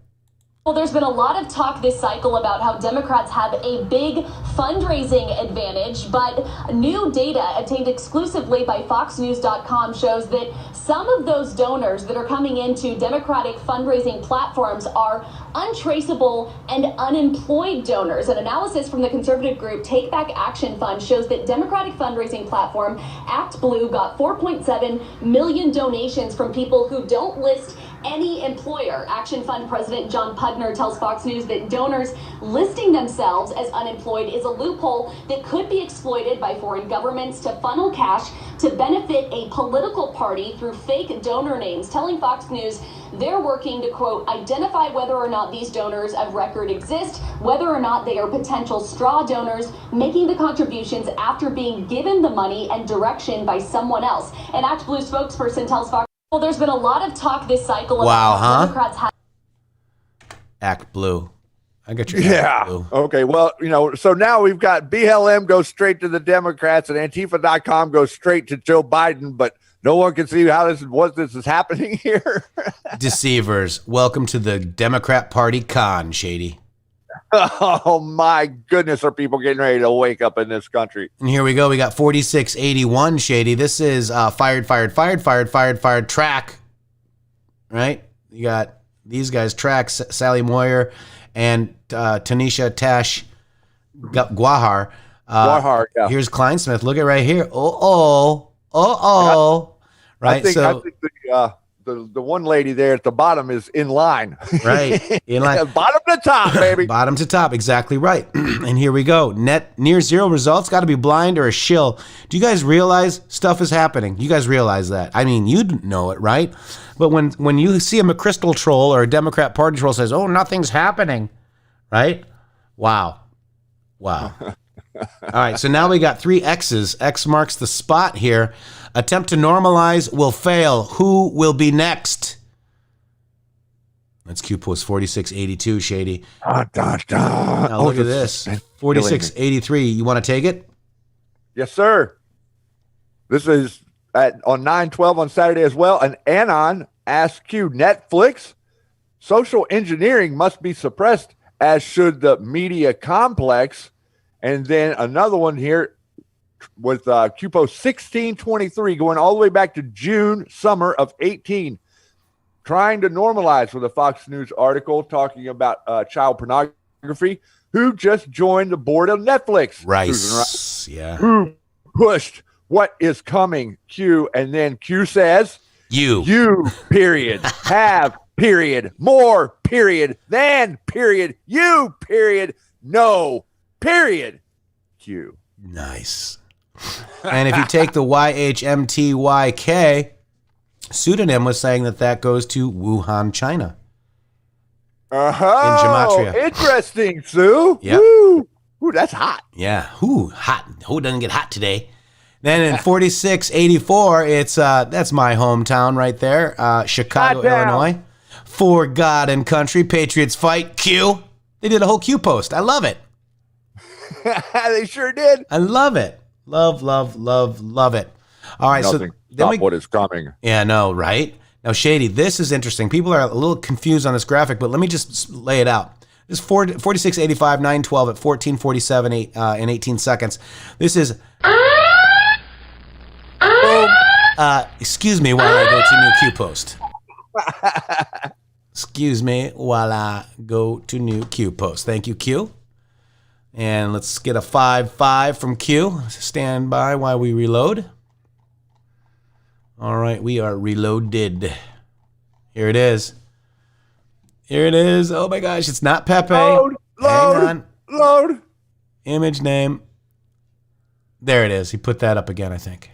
Well, there's been a lot of talk this cycle about how Democrats have a big fundraising advantage, but new data obtained exclusively by FoxNews.com shows that some of those donors that are coming into Democratic fundraising platforms are untraceable and unemployed donors. An analysis from the conservative group Take Back Action Fund shows that Democratic fundraising platform Act Blue got 4.7 million donations from people who don't list any employer. Action Fund President John Pudner tells Fox News that donors listing themselves as unemployed is a loophole that could be exploited by foreign governments to funnel cash to benefit a political party through fake donor names, telling Fox News they're working to, quote, identify whether or not these donors of record exist, whether or not they are potential straw donors making the contributions after being given the money and direction by someone else. An Act Blue spokesperson tells Fox, well, there's been a lot of talk this cycle about how Democrats have Act Blue. I got your Act Blue. Okay, well, so now we've got BLM goes straight to the Democrats and Antifa.com goes straight to Joe Biden, but no one can see what this is happening here. Deceivers, welcome to the Democrat Party con, Shady. Oh my goodness, are people getting ready to wake up in this country? And here we go. We got 4681, Shady. This is fired track. Right? You got these guys, track, Sally Moyer and Tanisha Tash Guahar. Guahar, yeah. Here's Kleinsmith. Look at right here. Right. I think the one lady there at the bottom is in line. Right. In line. Bottom to top, baby. Bottom to top. Exactly right. And here we go. Net near zero results. Got to be blind or a shill. Do you guys realize stuff is happening? You guys realize that? I mean, you know it, right? But when you see a McChrystal troll or a Democrat Party troll says, oh, nothing's happening, right? Wow. All right. So now we got 3 X's. X marks the spot here. Attempt to normalize will fail. Who will be next? That's Q post 4682, Shady. Now look at this. 4683. You want to take it? Yes, sir. This is on 9/12 on Saturday as well. An Anon asks Q, Netflix social engineering must be suppressed, as should the media complex. And then another one here with Q post 1623 going all the way back to June, summer of 18. Trying to normalize with a Fox News article talking about child pornography. Who just joined the board of Netflix? Rice. Yeah. Who pushed what is coming, Q, and then Q says, you, period, have, period, more, period, than, period, you, period, no, period, Q. Nice. And if you take the YHMTYK pseudonym, was saying that goes to Wuhan, China. Uh-huh. In gematria. Interesting, Sue. Yep. Woo. Ooh, that's hot. Yeah. Who hot? Who doesn't get hot today? Then in 4684, it's that's my hometown right there, Chicago, Illinois. For God and country, patriots fight. Q. They did a whole Q post. I love it. They sure did. I love it. Love it. All right, Nothing. so then Stop what is coming. Yeah, no, right? Now, Shady, this is interesting. People are a little confused on this graphic, but let me just lay it out. This is 4685, 912 at 1447 in 18 seconds. This is... excuse me while I go to new Q post. Excuse me while I go to new Q post. Thank you, Q. And let's get a 5-5 from Q. Stand by while we reload. All right, we are reloaded. Here it is. Here it is. Oh my gosh, it's not Pepe. Load. Hang on. Image name. There it is. He put that up again, I think.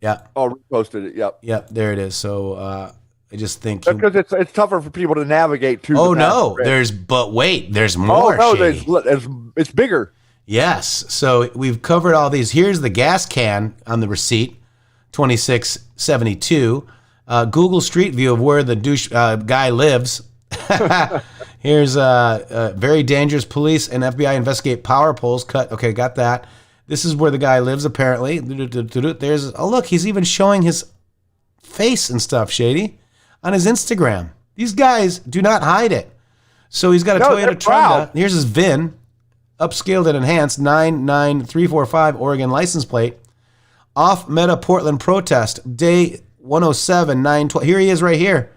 Yeah. Oh, reposted it. Yep. Yep, there it is. So I just think because it's tougher for people to navigate to. Oh no, there's more. Oh no, Shady. it's bigger. Yes. So we've covered all these. Here's the gas can on the receipt, 2672. Google Street View of where the douche guy lives. Here's very dangerous. Police and FBI investigate power poles. Cut. Okay, got that. This is where the guy lives, apparently. There's look, he's even showing his face and stuff, Shady, on his Instagram. These guys do not hide it. So he's got a Toyota Tundra. Here's his VIN, upscaled and enhanced, 99345 Oregon license plate. Off Meta Portland protest, day 107, 912. Here he is right here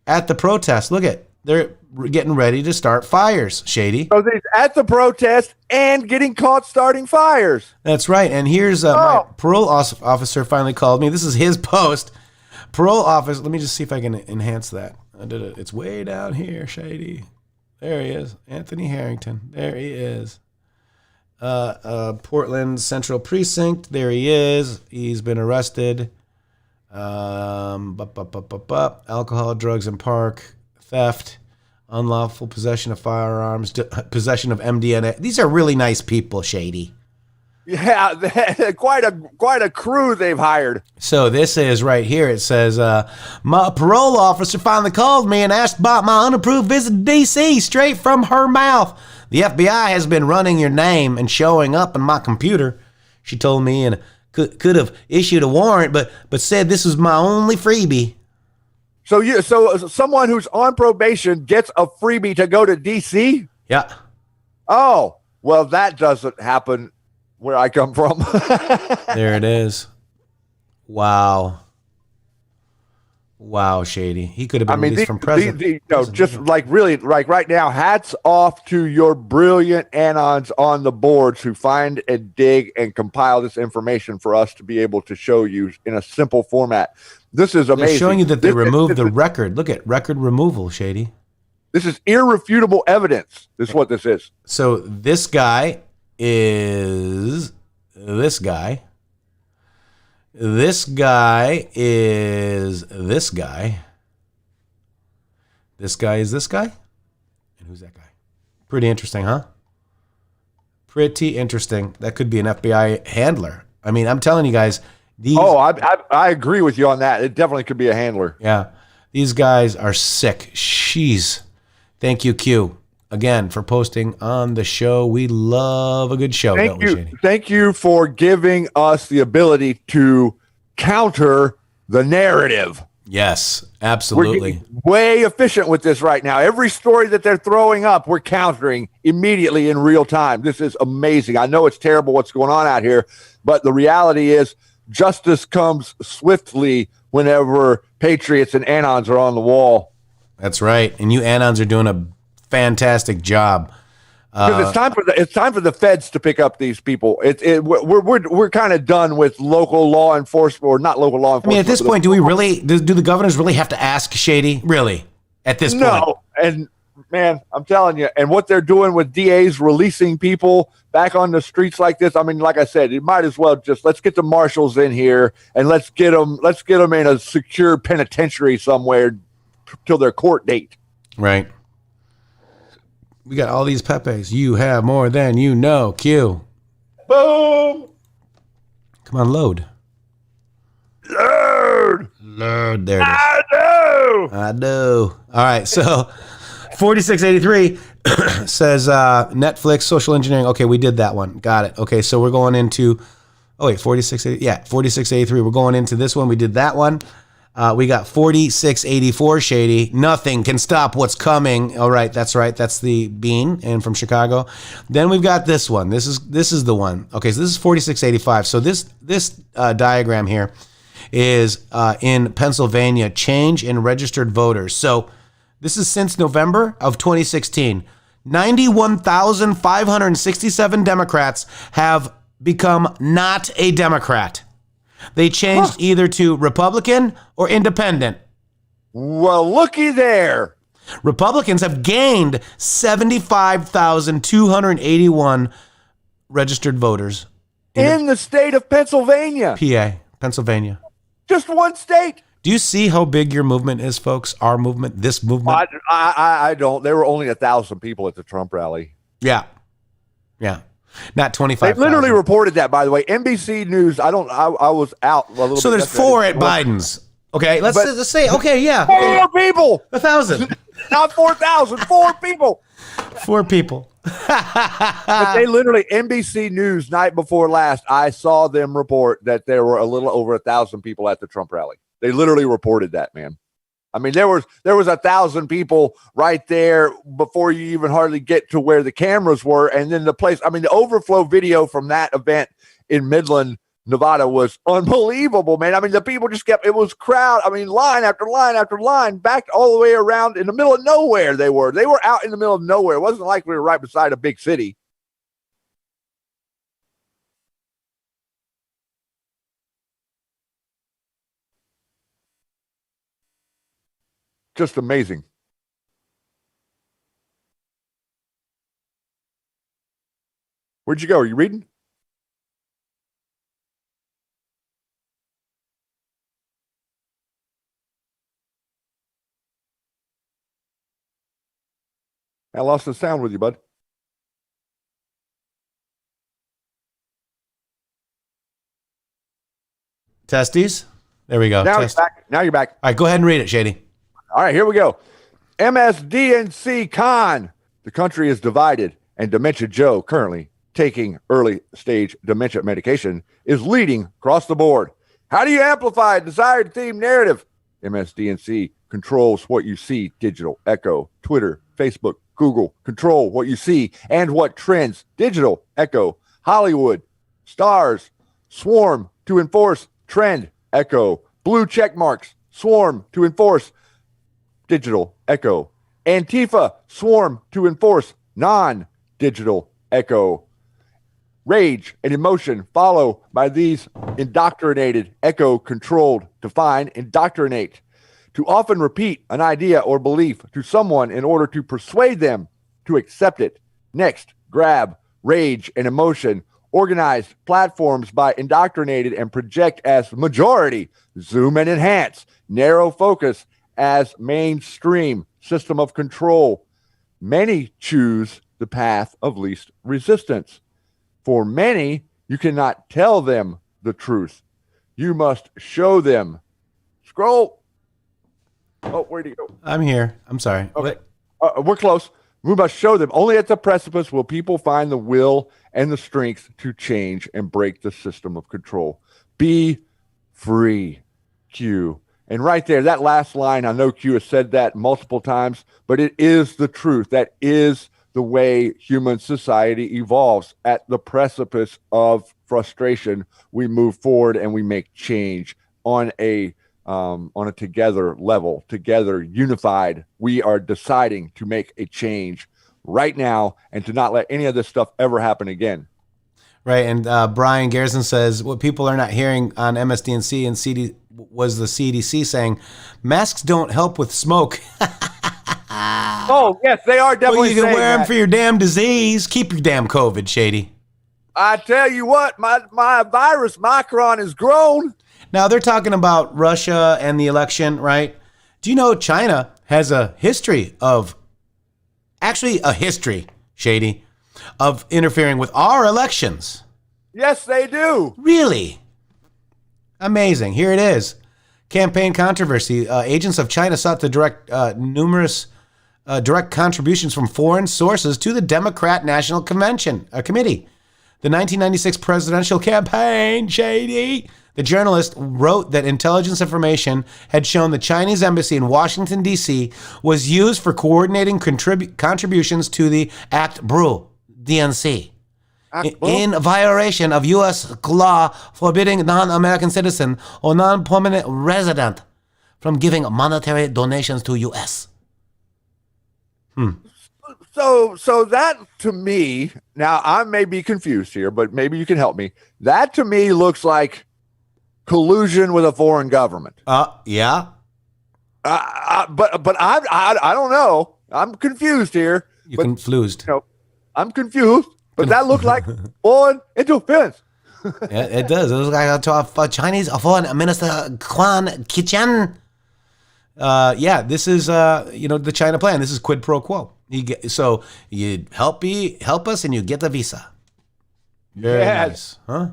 at the protest. Look at, they're getting ready to start fires, Shady. So he's at the protest and getting caught starting fires. That's right. And here's my parole officer finally called me. This is his post. Parole office. Let me just see if I can enhance that. I did it. It's way down here, Shady. There he is. Anthony Harrington. There he is. Portland Central Precinct. There he is. He's been arrested. Alcohol, drugs in park, theft, unlawful possession of firearms, possession of MDMA. These are really nice people, Shady. Yeah, quite a crew they've hired. So this is right here. It says, my parole officer finally called me and asked about my unapproved visit to D.C. straight from her mouth. The FBI has been running your name and showing up in my computer. She told me and could have issued a warrant, but said this was my only freebie. So someone who's on probation gets a freebie to go to D.C.? Yeah. Oh, well, that doesn't happen where I come from. There it is. Wow, Shady. He could have been released from prison. Just like really, like right now, hats off to your brilliant anons on the boards who find and dig and compile this information for us to be able to show you in a simple format. This is amazing. They're showing you that they removed the record. Look at record removal, Shady. This is irrefutable evidence. This is what this is. So this guy is this guy. This guy is this guy. This guy is this guy. And who's that guy? Pretty interesting, huh? Pretty interesting. That could be an FBI handler. I mean, I'm telling you guys. I agree with you on that. It definitely could be a handler. Yeah. These guys are sick. Jeez. Thank you, Q, again, for posting on the show. We love a good show, don't we, Shady? Thank you for giving us the ability to counter the narrative. Yes, We're absolutely. getting way efficient with this right now. Every story that they're throwing up, we're countering immediately in real time. This is amazing. I know it's terrible what's going on out here, but the reality is justice comes swiftly whenever patriots and anons are on the wall. That's right. And you anons are doing a fantastic job. Because it's time for the feds to pick up these people. We're kind of done with local law enforcement, or not local law I enforcement. mean, at this point, do the governors really have to ask Shady? Really? At this point? No. And man, I'm telling you, and what they're doing with DAs releasing people back on the streets like this. I mean, like I said, you might as well just let's get the marshals in here and let's get them in a secure penitentiary somewhere till their court date. Right. We got all these Pepes. You have more than you know. Q. Boom. Come on, load. Load. There it is. I do. All right. So 4683 says Netflix, social engineering. Okay, we did that one. Got it. Okay, so we're going into 4683. We're going into this one. We did that one. We got 4684 Shady. Nothing can stop what's coming. All right, that's right. That's the Bean and from Chicago. Then we've got this one. This is the one. Okay, so this is 4685. So this diagram here is in Pennsylvania, change in registered voters. So this is since November of 2016. 91,567 Democrats have become not a Democrat. They changed either to Republican or Independent. Well, looky there. Republicans have gained 75,281 registered voters in the state of Pennsylvania. Pennsylvania. Just one state. Do you see how big your movement is, folks? Our movement, this movement? I don't. There were only 1,000 people at the Trump rally. Yeah. Not 25. They literally reported that, by the way. NBC News. I was out a little bit. So there's 4 at Biden's. Okay, let's just say. Okay, yeah. 4 people. 1,000. Not 4,000. 4 people. 4 people. But they literally, NBC News night before last, I saw them report that there were a little over 1,000 people at the Trump rally. They literally reported that, man. I mean, there was 1,000 people right there before you even hardly get to where the cameras were. And then the place, I mean, the overflow video from that event in Midland, Nevada was unbelievable, man. I mean, the people just it was crowd. I mean, line after line after line, backed all the way around in the middle of nowhere. They were out in the middle of nowhere. It wasn't like we were right beside a big city. Just amazing. Where'd you go? Are you reading? I lost the sound with you, bud. Testes? There we go. Now you're back. Now you're back. All right, go ahead and read it, Shady. All right, here we go. MSDNC con. The country is divided, and Dementia Joe, currently taking early stage dementia medication, is leading across the board. How do you amplify a desired theme narrative? MSDNC controls what you see. Digital, Echo, Twitter, Facebook, Google control what you see and what trends. Digital, Echo, Hollywood, stars, swarm to enforce trend. Echo, blue check marks, swarm to enforce. Digital, Echo, Antifa, swarm to enforce non-digital. Echo, rage and emotion follow by these indoctrinated. Echo, controlled, define, indoctrinate. To often repeat an idea or belief to someone in order to persuade them to accept it. Next, grab, rage and emotion, organized platforms by indoctrinated and project as majority, zoom and enhance, narrow focus as mainstream, system of control. Many choose the path of least resistance. For many, you cannot tell them the truth. You must show them. Scroll. Oh, where'd he go? I'm here. I'm sorry. Okay. We're close. We must show them. Only at the precipice will people find the will and the strength to change and break the system of control. Be free. Q. And right there, that last line, I know Q has said that multiple times, but it is the truth. That is the way human society evolves. At the precipice of frustration, we move forward and we make change on a together level, together, unified. We are deciding to make a change right now and to not let any of this stuff ever happen again. Right, and Brian Garrison says what people are not hearing on MSDNC and CD was the CDC saying masks don't help with smoke. Oh, yes, they are definitely well, you can saying wear them that. for your damn disease. Keep your damn COVID, Shady. I tell you what, my virus, Micron, is grown. Now, they're talking about Russia and the election, right? Do you know China has a history, Shady, of interfering with our elections? Yes, they do. Really? Amazing. Here it is. Campaign controversy. Agents of China sought to direct numerous direct contributions from foreign sources to the Democrat National Convention Committee. The 1996 presidential campaign, Shady. The journalist wrote that intelligence information had shown the Chinese embassy in Washington, D.C. was used for coordinating contributions to the Act Brew, DNC. In violation of U.S. law forbidding non-American citizen or non-permanent resident from giving monetary donations to U.S. So that to me, now I may be confused here, but maybe you can help me. That to me looks like collusion with a foreign government. Yeah. But I don't know. I'm confused here. You're confused. You know, I'm confused. But that looked like foreign interference. Yeah, it does. It looks like a Chinese Foreign Minister Quan Kitchen. Yeah, this is the China plan. This is quid pro quo. So you help us and you get the visa. Very nice, huh?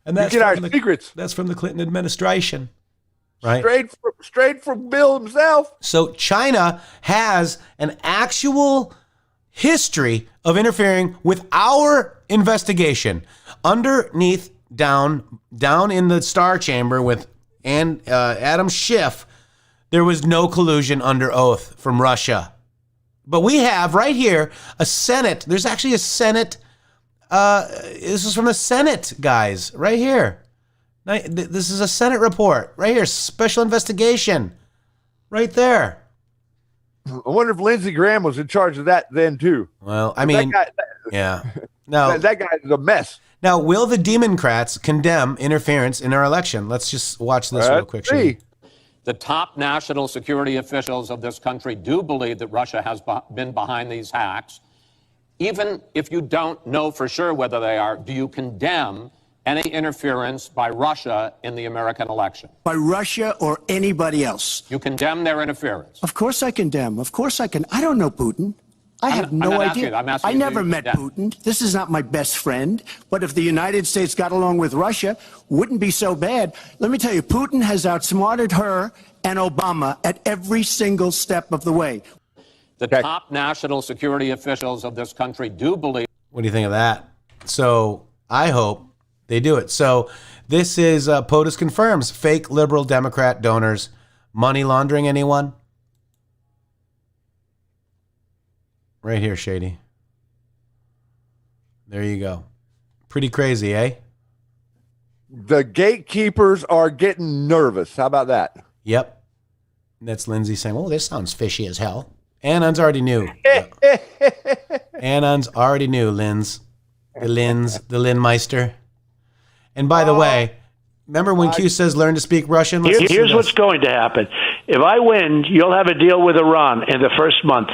And that's you get our secrets. That's from the Clinton administration, right? Straight from Bill himself. So China has an actual history of interfering with our investigation. Underneath, down in the Star Chamber with Adam Schiff, there was no collusion under oath from Russia. But we have right here a Senate. There's actually a Senate. This is from the Senate, guys, right here. This is a Senate report right here. Special investigation right there. I wonder if Lindsey Graham was in charge of that then, too. Well, I mean, yeah. Now, that guy is a mess. Now, will the Democrats condemn interference in our election? Let's just watch this real quick. The top national security officials of this country do believe that Russia has been behind these hacks. Even if you don't know for sure whether they are, do you condemn any interference by Russia in the American election? By Russia or anybody else? You condemn their interference? Of course I condemn. Of course I can. I don't know Putin. I have no idea. I never met Putin. This is not my best friend. But if the United States got along with Russia, wouldn't be so bad. Let me tell you, Putin has outsmarted her and Obama at every single step of the way. The top national security officials of this country do believe. What do you think of that? So I hope they do it. So this is POTUS confirms fake liberal Democrat donors money laundering anyone? Right here, Shady. There you go. Pretty crazy, eh? The gatekeepers are getting nervous. How about that? Yep. That's Lindsay saying, oh, this sounds fishy as hell. Anon's already knew. Anon's already knew, Linz. The Linmeister. And by the way, remember when Q says learn to speak Russian? Here's what's going to happen. If I win, you'll have a deal with Iran in the first month.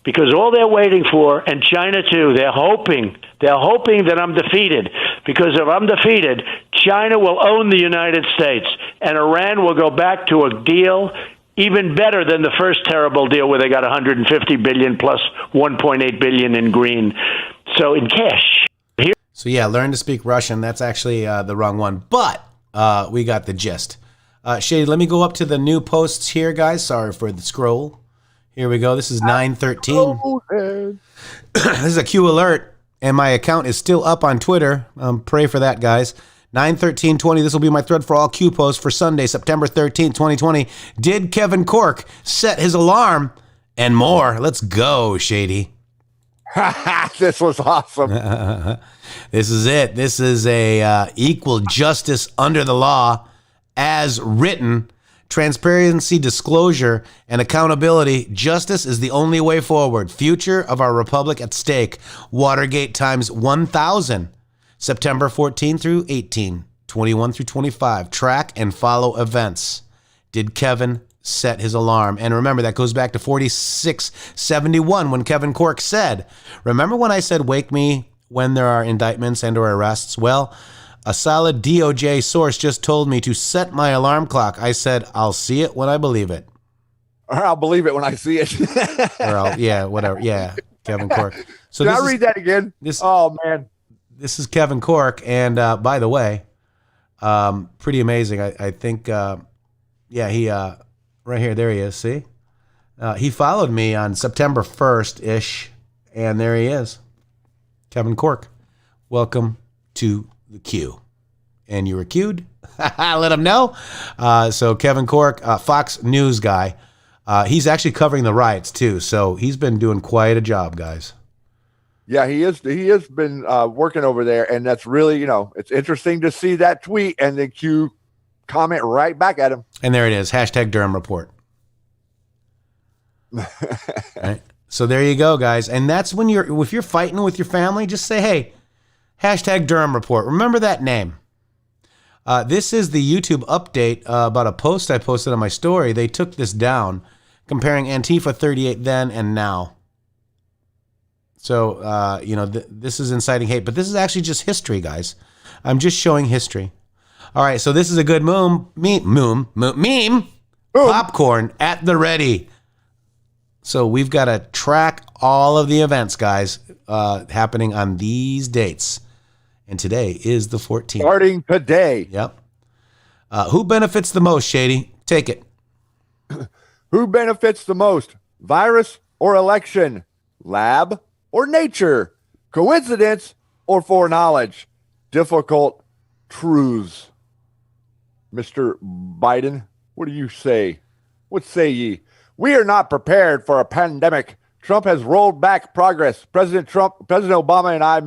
Because all they're waiting for, and China too, they're hoping that I'm defeated. Because if I'm defeated, China will own the United States, and Iran will go back to a deal even better than the first terrible deal where they got $150 billion plus $1.8 billion in green. So in cash. So yeah, learn to speak Russian. That's actually the wrong one, but we got the gist. Shady, let me go up to the new posts here, guys. Sorry for the scroll. Here we go. This is 9:13. This is a Q alert, and my account is still up on Twitter. Pray for that, guys. 9/13/20. This will be my thread for all Q posts for Sunday, September 13th, 2020. Did Kevin Cork set his alarm? And more. Let's go, Shady. This was awesome. This is it. This is a equal justice under the law as written. Transparency, disclosure, and accountability. Justice is the only way forward. Future of our republic at stake. Watergate times 1,000. September 14 through 18, 21 through 25. Track and follow events. Did Kevin set his alarm? And remember, that goes back to 4671 when Kevin Cork said, remember when I said, wake me when there are indictments and or arrests? Well, a solid DOJ source just told me to set my alarm clock. I said, I'll see it when I believe it. Or I'll believe it when I see it. Whatever. Yeah, Kevin Cork. So Can I read that again? Oh, man. This is Kevin Cork. And by the way, pretty amazing. I think, he, right here, there he is. See? He followed me on September 1st-ish, and there he is. Kevin Cork. Welcome to the Q. And you were queued? Let him know. So Kevin Cork, Fox News guy, he's actually covering the riots too. So he's been doing quite a job, guys. Yeah, he is. He has been working over there, and that's really, it's interesting to see that tweet and then Q comment right back at him. And there it is. Hashtag Durham Report. Right. So there you go, guys. And that's when if you're fighting with your family, just say, hey, hashtag Durham Report. Remember that name. This is the YouTube update about a post I posted on my story. They took this down, comparing Antifa 38 then and now. So, this is inciting hate, but this is actually just history, guys. I'm just showing history. All right, so this is a good meme. Popcorn at the ready. So we've got to track all of the events, guys, happening on these dates. And today is the 14th. Starting today. Yep. Who benefits the most, Shady? Take it. Who benefits the most? Virus or election? Lab or nature? Coincidence or foreknowledge? Difficult truths. Mr. Biden, what do you say? What say ye? We are not prepared for a pandemic. Trump has rolled back progress. President Obama and I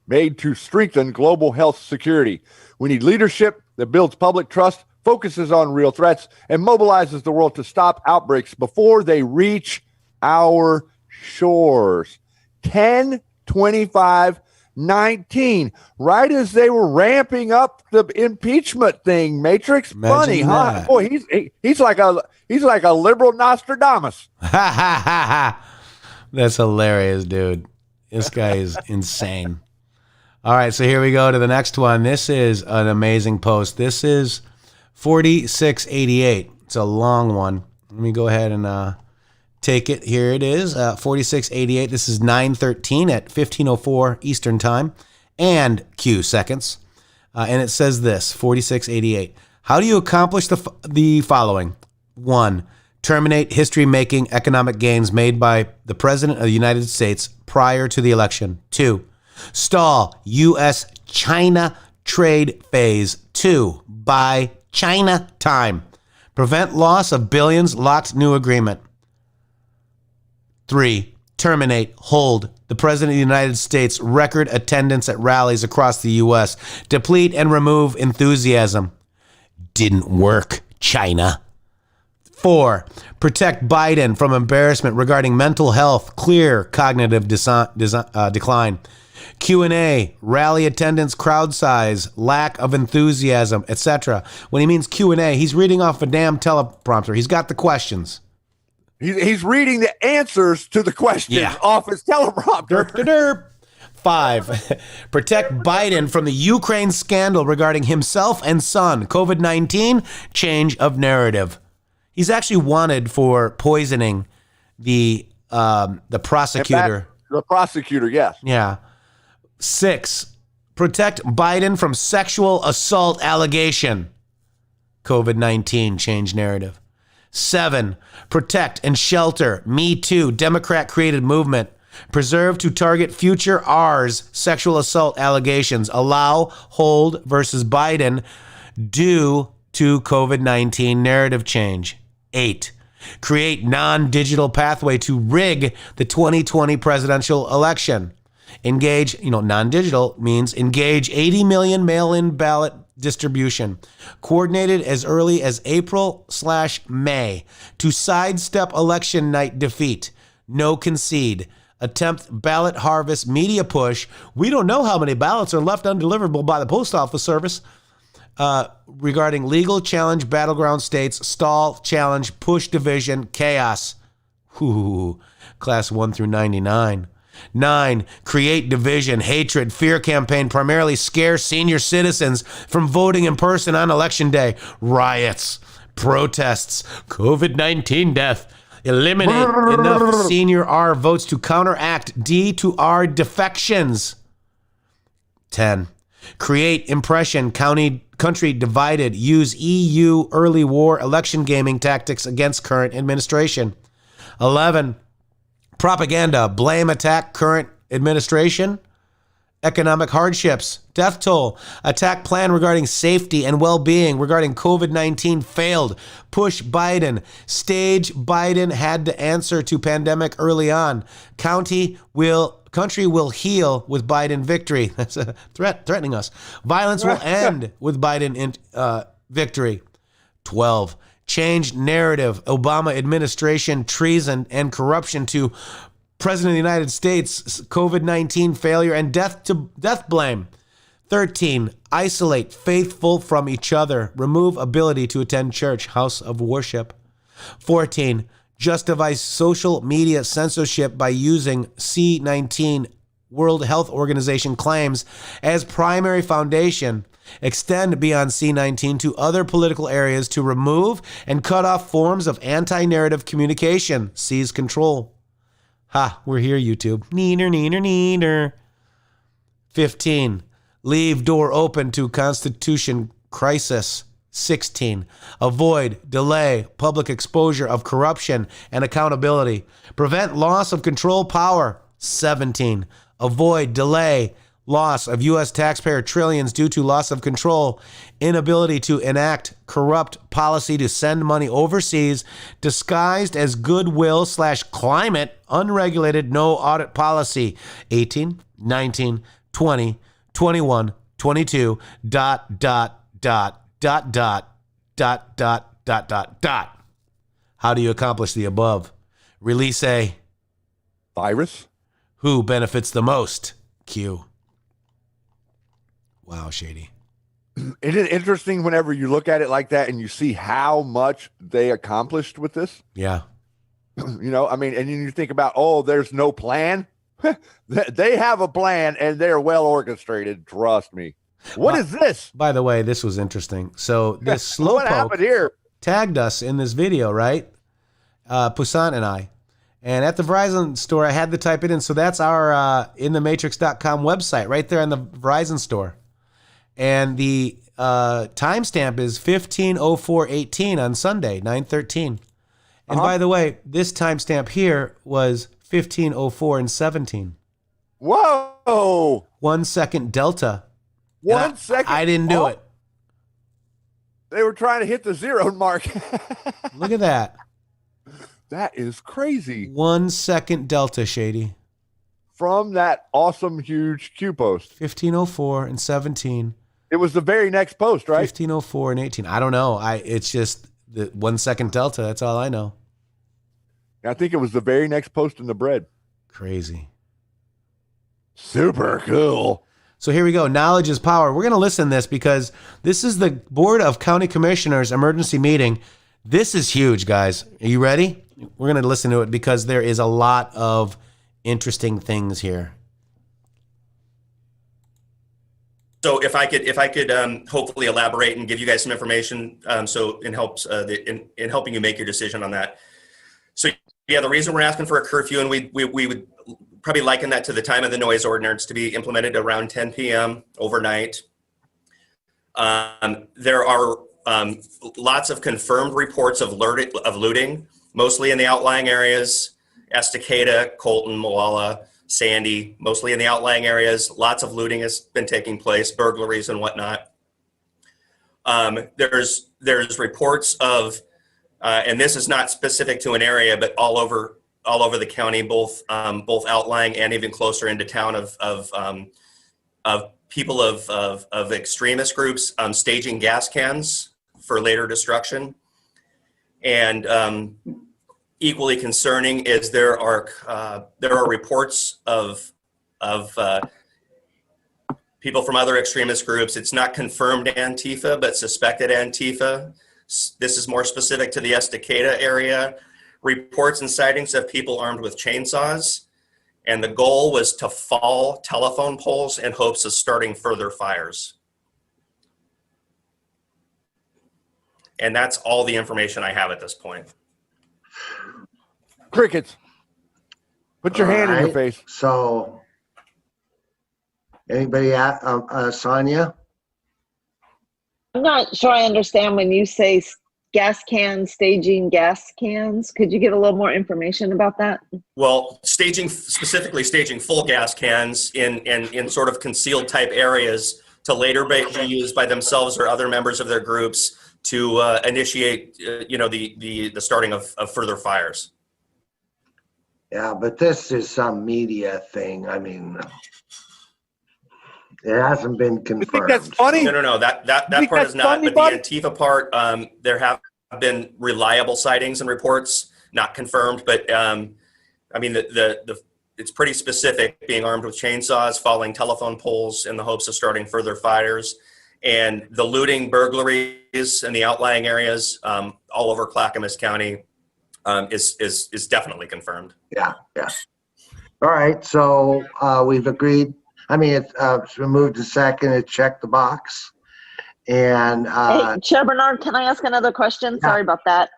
made to strengthen global health security. We need leadership that builds public trust, focuses on real threats, and mobilizes the world to stop outbreaks before they reach our shores. 10/25/19, right as they were ramping up the impeachment thing. Matrixx, funny, huh? Boy, he's like a liberal Nostradamus. That's hilarious, dude. This guy is insane. All right, so here we go to the next one. This is an amazing post. This is 4688. It's a long one. Let me go ahead and take it. Here it is, 4688. This is 9/13 at 15:04 Eastern Time and Q seconds. And it says this, 4688. How do you accomplish the following? 1. Terminate history-making economic gains made by the President of the United States prior to the election. 2. Stall U.S.-China trade phase. 2. Buy China time. Prevent loss of billions, locked new agreement. 3. Terminate, hold the President of the United States record attendance at rallies across the U.S. Deplete and remove enthusiasm. Didn't work, China. 4. Protect Biden from embarrassment regarding mental health, clear cognitive decline. Q&A, rally attendance, crowd size, lack of enthusiasm, etc. When he means Q&A, he's reading off a damn teleprompter. He's got the questions. He's reading the answers to the questions off his teleprompter. 5. Protect Biden from the Ukraine scandal regarding himself and son. COVID-19, change of narrative. He's actually wanted for poisoning the prosecutor. The prosecutor, yes. Yeah. 6. Protect Biden from sexual assault allegation. COVID-19, change narrative. 7. Protect and shelter Me Too, Democrat-created movement. Preserve to target future R's sexual assault allegations. Allow hold versus Biden due to COVID-19 narrative change. 8. Create non-digital pathway to rig the 2020 presidential election. Engage, non-digital means engage 80 million mail-in ballot distribution, coordinated as early as April/May to sidestep election night defeat. No concede. Attempt ballot harvest media push. We don't know how many ballots are left undeliverable by the post office service. Regarding legal challenge battleground states, stall, challenge, push division, chaos. Class 1 through 99. 9. Create division, hatred, fear campaign, primarily scare senior citizens from voting in person on election day. Riots, protests, COVID-19 death. Eliminate enough senior R votes to counteract D to R defections. 10. Create impression, country divided. Use EU early war election gaming tactics against current administration. 11. Propaganda, blame, attack current administration. Economic hardships, death toll, attack plan regarding safety and well-being regarding COVID-19 failed. Push Biden. Stage Biden had to answer to pandemic early on. Country will heal with Biden victory. That's a threat, threatening us. Violence will end with Biden victory. 12. Change narrative. Obama administration treason and corruption to President of the United States, COVID-19 failure and death blame. 13. Isolate faithful from each other. Remove ability to attend church, house of worship. 14. Justify social media censorship by using C-19 World Health Organization claims as primary foundation. Extend beyond C-19 to other political areas to remove and cut off forms of anti-narrative communication. Seize control. We're here, YouTube. Neener. 15. Leave door open to Constitution crisis. 16. Avoid, delay, public exposure of corruption and accountability. Prevent loss of control power. 17. Avoid, delay, loss of U.S. taxpayer trillions due to loss of control, inability to enact corrupt policy to send money overseas, disguised as goodwill/climate, unregulated, no audit policy. 18, 19, 20, 21, 22, ... How do you accomplish the above? Release a virus. Who benefits the most? Q. Wow, Shady. Isn't it interesting whenever you look at it like that and you see how much they accomplished with this? Yeah. And then you think about, there's no plan. They have a plan and they're well orchestrated. Trust me. What is this? By the way, this was interesting. So this What happened here? tagged us in this video, right? Poussin and I. And at the Verizon store, I had to type it in. So that's our inthematrixx.com website right there on the Verizon store. And the timestamp is 15:04:18 on Sunday, 9/13. And by the way, this timestamp here was 15:04:17. Whoa! 1 second delta. 1 second. I didn't do it. They were trying to hit the zero mark. Look at that. That is crazy. 1 second delta, Shady. From that awesome, huge Q post. 15:04:17. It was the very next post, right? 15:04:18. I don't know. It's just the 1 second delta. That's all I know. I think it was the very next post in the bread. Crazy. Super cool. So here we go. Knowledge is power. We're going to listen to this because this is the Board of County Commissioners emergency meeting. This is huge, guys. Are you ready? We're going to listen to it because there is a lot of interesting things here. So if I could hopefully elaborate and give you guys some information, so it helps in helping you make your decision on that. So yeah, the reason we're asking for a curfew, and we would probably liken that to the time of the noise ordinance to be implemented around 10 p.m. overnight. There are lots of confirmed reports of looting, mostly in the outlying areas, Estacada, Colton, Moala. Sandy, mostly in the outlying areas. Lots of looting has been taking place, burglaries and whatnot. There's reports of, and this is not specific to an area, but all over the county, both outlying and even closer into town, of people of extremist groups staging gas cans for later destruction. And equally concerning is there are reports of people from other extremist groups. It's not confirmed Antifa, but suspected Antifa. This is more specific to the Estacada area. Reports and sightings of people armed with chainsaws. And the goal was to fall telephone poles in hopes of starting further fires. And that's all the information I have at this point. Crickets. Put your hand in your face. So, anybody Sonia? I'm not sure I understand when you say gas cans, staging gas cans. Could you give a little more information about that? Well, specifically staging full gas cans in sort of concealed type areas to later be used by themselves or other members of their groups to initiate, the starting of further fires. Yeah, but this is some media thing. I mean, it hasn't been confirmed. You think that's funny? No. That part is not. Funny, but buddy? the Antifa part, there have been reliable sightings and reports, not confirmed. But I mean, it's pretty specific. Being armed with chainsaws, falling telephone poles in the hopes of starting further fires, and the looting, burglaries in the outlying areas all over Clackamas County is definitely confirmed. Yeah. All right, so we've agreed. I mean, it's been moved to second. It checked the box. And hey, Chair Bernard, can I ask another question? Yeah. Sorry about that.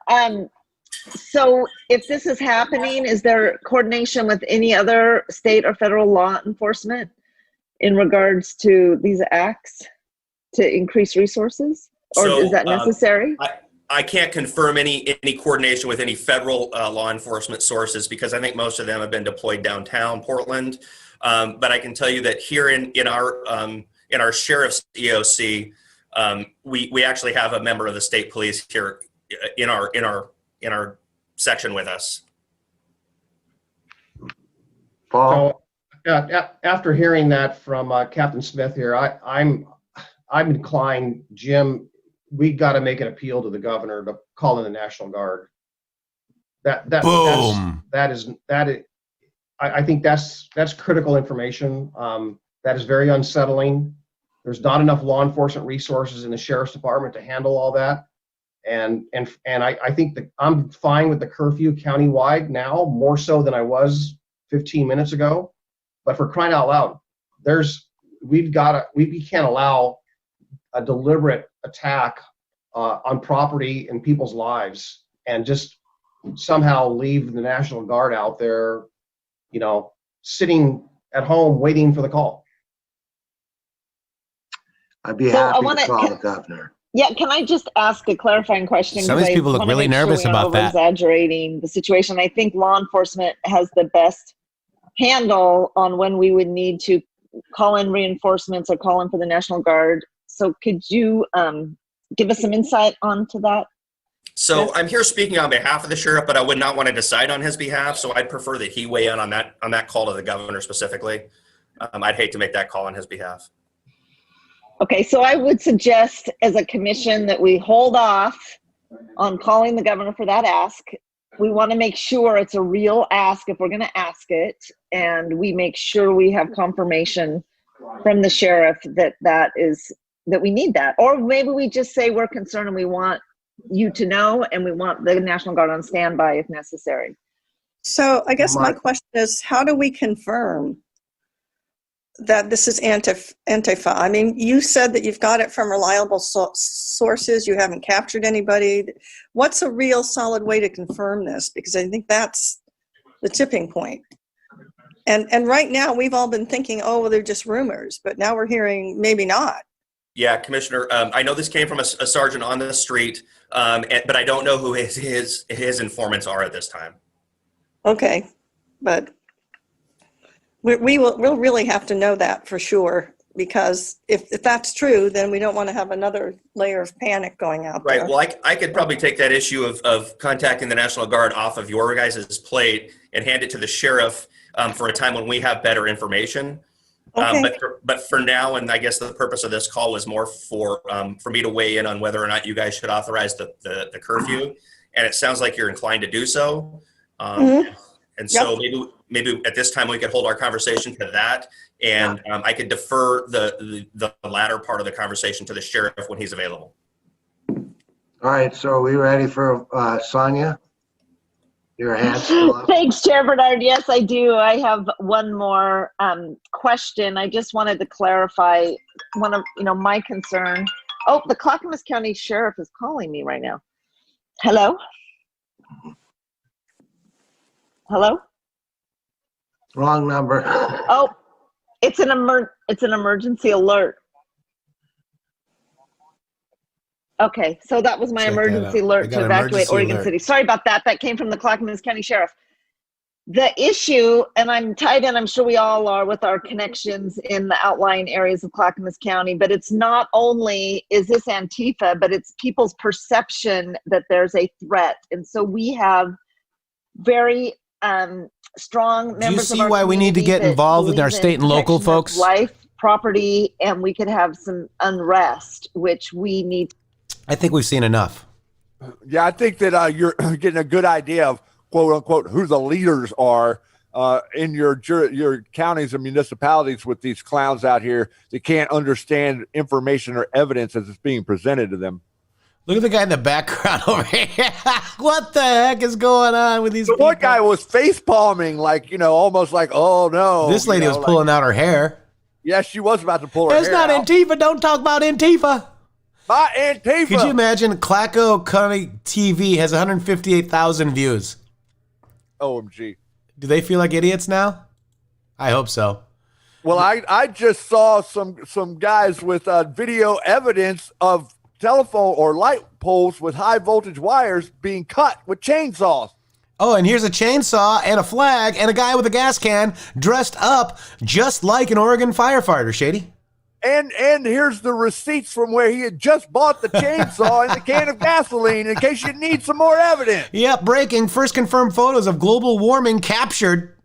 So if this is happening, is there coordination with any other state or federal law enforcement in regards to these acts to increase resources? Or is that necessary? I can't confirm any coordination with any federal law enforcement sources because I think most of them have been deployed downtown Portland. But I can tell you that here in our sheriff's EOC, we actually have a member of the state police here in our section with us. Paul? So, after hearing that from Captain Smith here, I'm inclined, Jim. We got to make an appeal to the governor to call in the National Guard. Boom. I think that's critical information. That is very unsettling. There's not enough law enforcement resources in the sheriff's department to handle all that. And I think that I'm fine with the curfew countywide now, more so than I was 15 minutes ago. But for crying out loud, we can't allow a deliberate attack on property and people's lives and just somehow leave the National Guard out there, sitting at home waiting for the call. I'd be happy to call the governor. Yeah, can I just ask a clarifying question? Some of these people look really nervous about that. Exaggerating the situation. I think law enforcement has the best handle on when we would need to call in reinforcements or call in for the National Guard. So could you give us some insight onto that? So I'm here speaking on behalf of the sheriff, but I would not want to decide on his behalf. So I'd prefer that he weigh in on that call to the governor specifically. I'd hate to make that call on his behalf. Okay, so I would suggest as a commission that we hold off on calling the governor for that ask. We want to make sure it's a real ask if we're going to ask it, and we make sure we have confirmation from the sheriff that we need that. Or maybe we just say we're concerned and we want you to know, and we want the National Guard on standby if necessary. So I guess my question is, how do we confirm that this is Antifa? I mean, you said that you've got it from reliable sources. You haven't captured anybody. What's a real solid way to confirm this? Because I think that's the tipping point. And right now we've all been thinking, oh, well, they're just rumors, but now we're hearing maybe not. Yeah, Commissioner, I know this came from a sergeant on the street, but I don't know who his informants are at this time. Okay, but We'll really have to know that for sure, because if that's true, then we don't want to have another layer of panic going out there. Right. Well, I could probably take that issue of contacting the National Guard off of your guys' plate and hand it to the sheriff for a time when we have better information. Okay. But for now, and I guess the purpose of this call was more for me to weigh in on whether or not you guys should authorize the curfew, and it sounds like you're inclined to do so. And so maybe at this time we could hold our conversation to that, and I could defer the latter part of the conversation to the sheriff when he's available. All right, so are we ready for Sonia? Your hand's still up. Thanks, Chair Bernard. Yes, I do. I have one more question. I just wanted to clarify one of my concern. Oh, the Clackamas County Sheriff is calling me right now. Hello? Hello? Wrong number. Oh, it's an emergency alert. Okay, so that was my emergency alert to evacuate Oregon City. Sorry about that. That came from the Clackamas County Sheriff. The issue, and I'm tied in, I'm sure we all are, with our connections in the outlying areas of Clackamas County, but it's not only is this Antifa, but it's people's perception that there's a threat. And so we have very strong members of our community. Do you see why we need to get involved with our state and local folks? Life, property, and we could have some unrest, which we need. I think we've seen enough. Yeah, I think that you're getting a good idea of, quote unquote, who the leaders are in your counties and municipalities with these clowns out here that can't understand information or evidence as it's being presented to them. Look at the guy in the background over here. What the heck is going on with these people? One guy was face palming, like, almost like, oh no. This lady was pulling out her hair. Yeah, she was about to pull her hair It's not out. Antifa. Don't talk about Antifa. Not Antifa. Could you imagine Clackamas County TV has 158,000 views? OMG. Do they feel like idiots now? I hope so. Well, I just saw some guys with video evidence of telephone or light poles with high voltage wires being cut with chainsaws. Oh, and here's a chainsaw and a flag and a guy with a gas can dressed up just like an Oregon firefighter, Shady. And here's the receipts from where he had just bought the chainsaw and the can of gasoline in case you need some more evidence. Yep, breaking. First confirmed photos of global warming captured.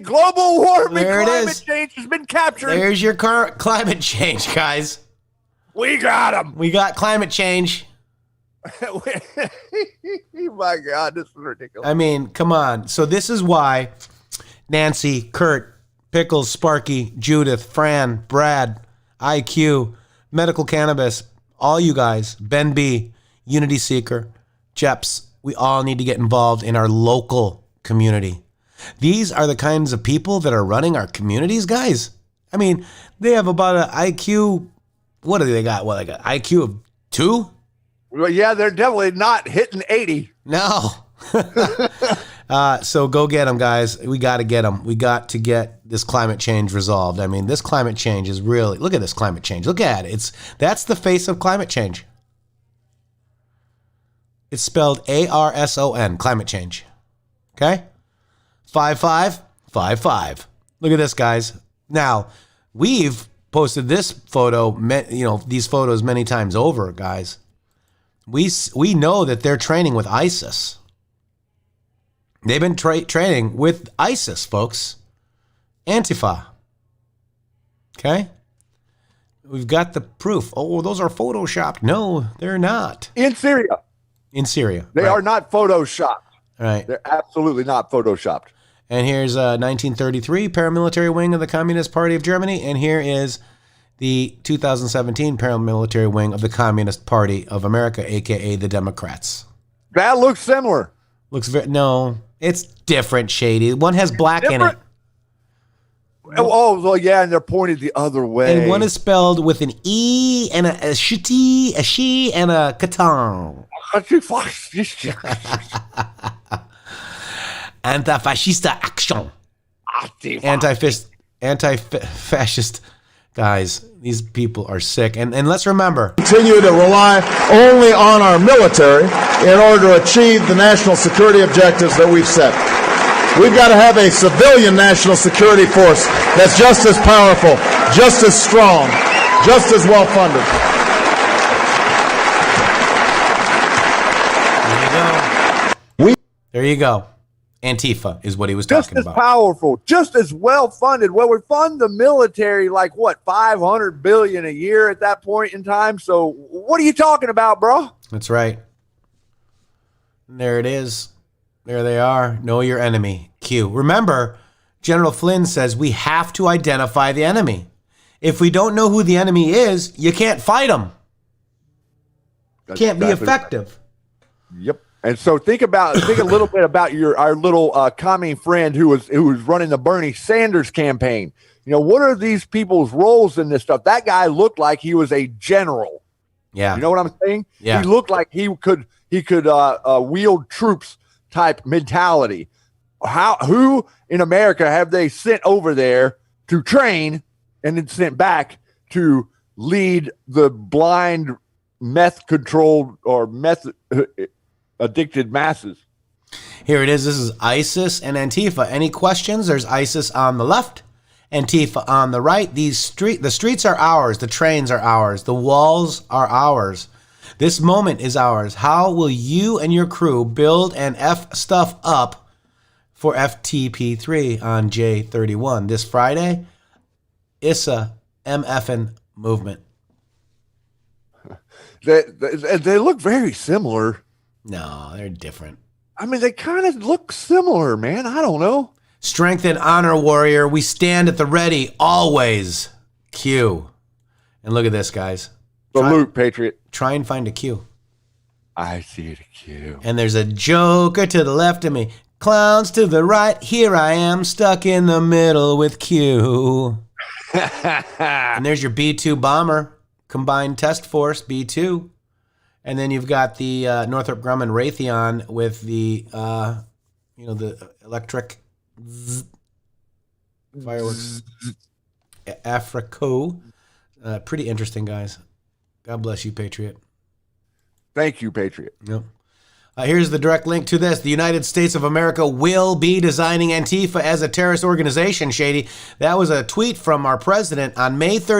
Global warming, there climate change has been captured. There's your climate change, guys. We got him. We got climate change. My God, this is ridiculous. I mean, come on. So this is why Nancy, Kurt, Pickles, Sparky, Judith, Fran, Brad, IQ, Medical Cannabis, all you guys, Ben B, Unity Seeker, Jeps, we all need to get involved in our local community. These are the kinds of people that are running our communities, guys. I mean, they have about an IQ, what do they got? Well, they got IQ of 2? Well, yeah, they're definitely not hitting 80. No. So go get them, guys. We got to get them. We got to get this climate change resolved. I mean, this climate change is really, look at this climate change. Look at it. That's the face of climate change. It's spelled ARSON, climate change. Okay? 5555. Look at this, guys. Now, we've posted this photo, these photos many times over, guys. We know that they're training with ISIS. They've been training with ISIS, folks. Antifa. Okay? We've got the proof. Oh, those are photoshopped. No, they're not. In Syria. In Syria. They are not photoshopped. Right. They're absolutely not photoshopped. And here's 1933 paramilitary wing of the Communist Party of Germany. And here is the 2017 paramilitary wing of the Communist Party of America, a.k.a. the Democrats. That looks similar. No, it's different, Shady. One has black in it. Oh, well, yeah, and they're pointed the other way. And one is spelled with an E and a she, and a katan. Anti-fascista action. Anti-fascist. Guys, these people are sick. And let's remember. Continue to rely only on our military in order to achieve the national security objectives that we've set. We've got to have a civilian national security force that's just as powerful, just as strong, just as well funded. There you go. Antifa is what he was Just talking as about. powerful, just as well funded. Well, we fund the military like what, $500 billion a year at that point in time. So what are you talking about, bro? That's right. There it is. There they are. Know your enemy. Q. Remember, General Flynn says we have to identify the enemy. If we don't know who the enemy is, you can't fight them. Can't be effective. Yep. And so think a little bit about our little commie friend who was running the Bernie Sanders campaign. You know, what are these people's roles in this stuff? That guy looked like he was a general. Yeah. You know what I'm saying? Yeah. He looked like he could wield troops type mentality. Who in America have they sent over there to train and then sent back to lead the blind meth controlled or meth addicted masses? Here it is. This is ISIS and Antifa. Any questions? There's ISIS on the left, Antifa on the right. The streets are ours. The trains are ours. The walls are ours. This moment is ours. How will you and your crew build and F stuff up for FTP3 on J31 this Friday? ISA MFN movement. They look very similar. No, they're different. I mean, they kind of look similar, man. I don't know. Strength and honor, warrior. We stand at the ready, always. Q. And look at this, guys. Salute, Patriot. Try and find a Q. I see a Q. And there's a joker to the left of me. Clowns to the right. Here I am, stuck in the middle with Q. And there's your B-2 bomber. Combined Test Force, B-2. And then you've got the Northrop Grumman Raytheon with the, the electric fireworks. Africo. Pretty interesting, guys. God bless you, Patriot. Thank you, Patriot. Yep. Here's the direct link to this. The United States of America will be designing Antifa as a terrorist organization, Shady. That was a tweet from our president on May 30th.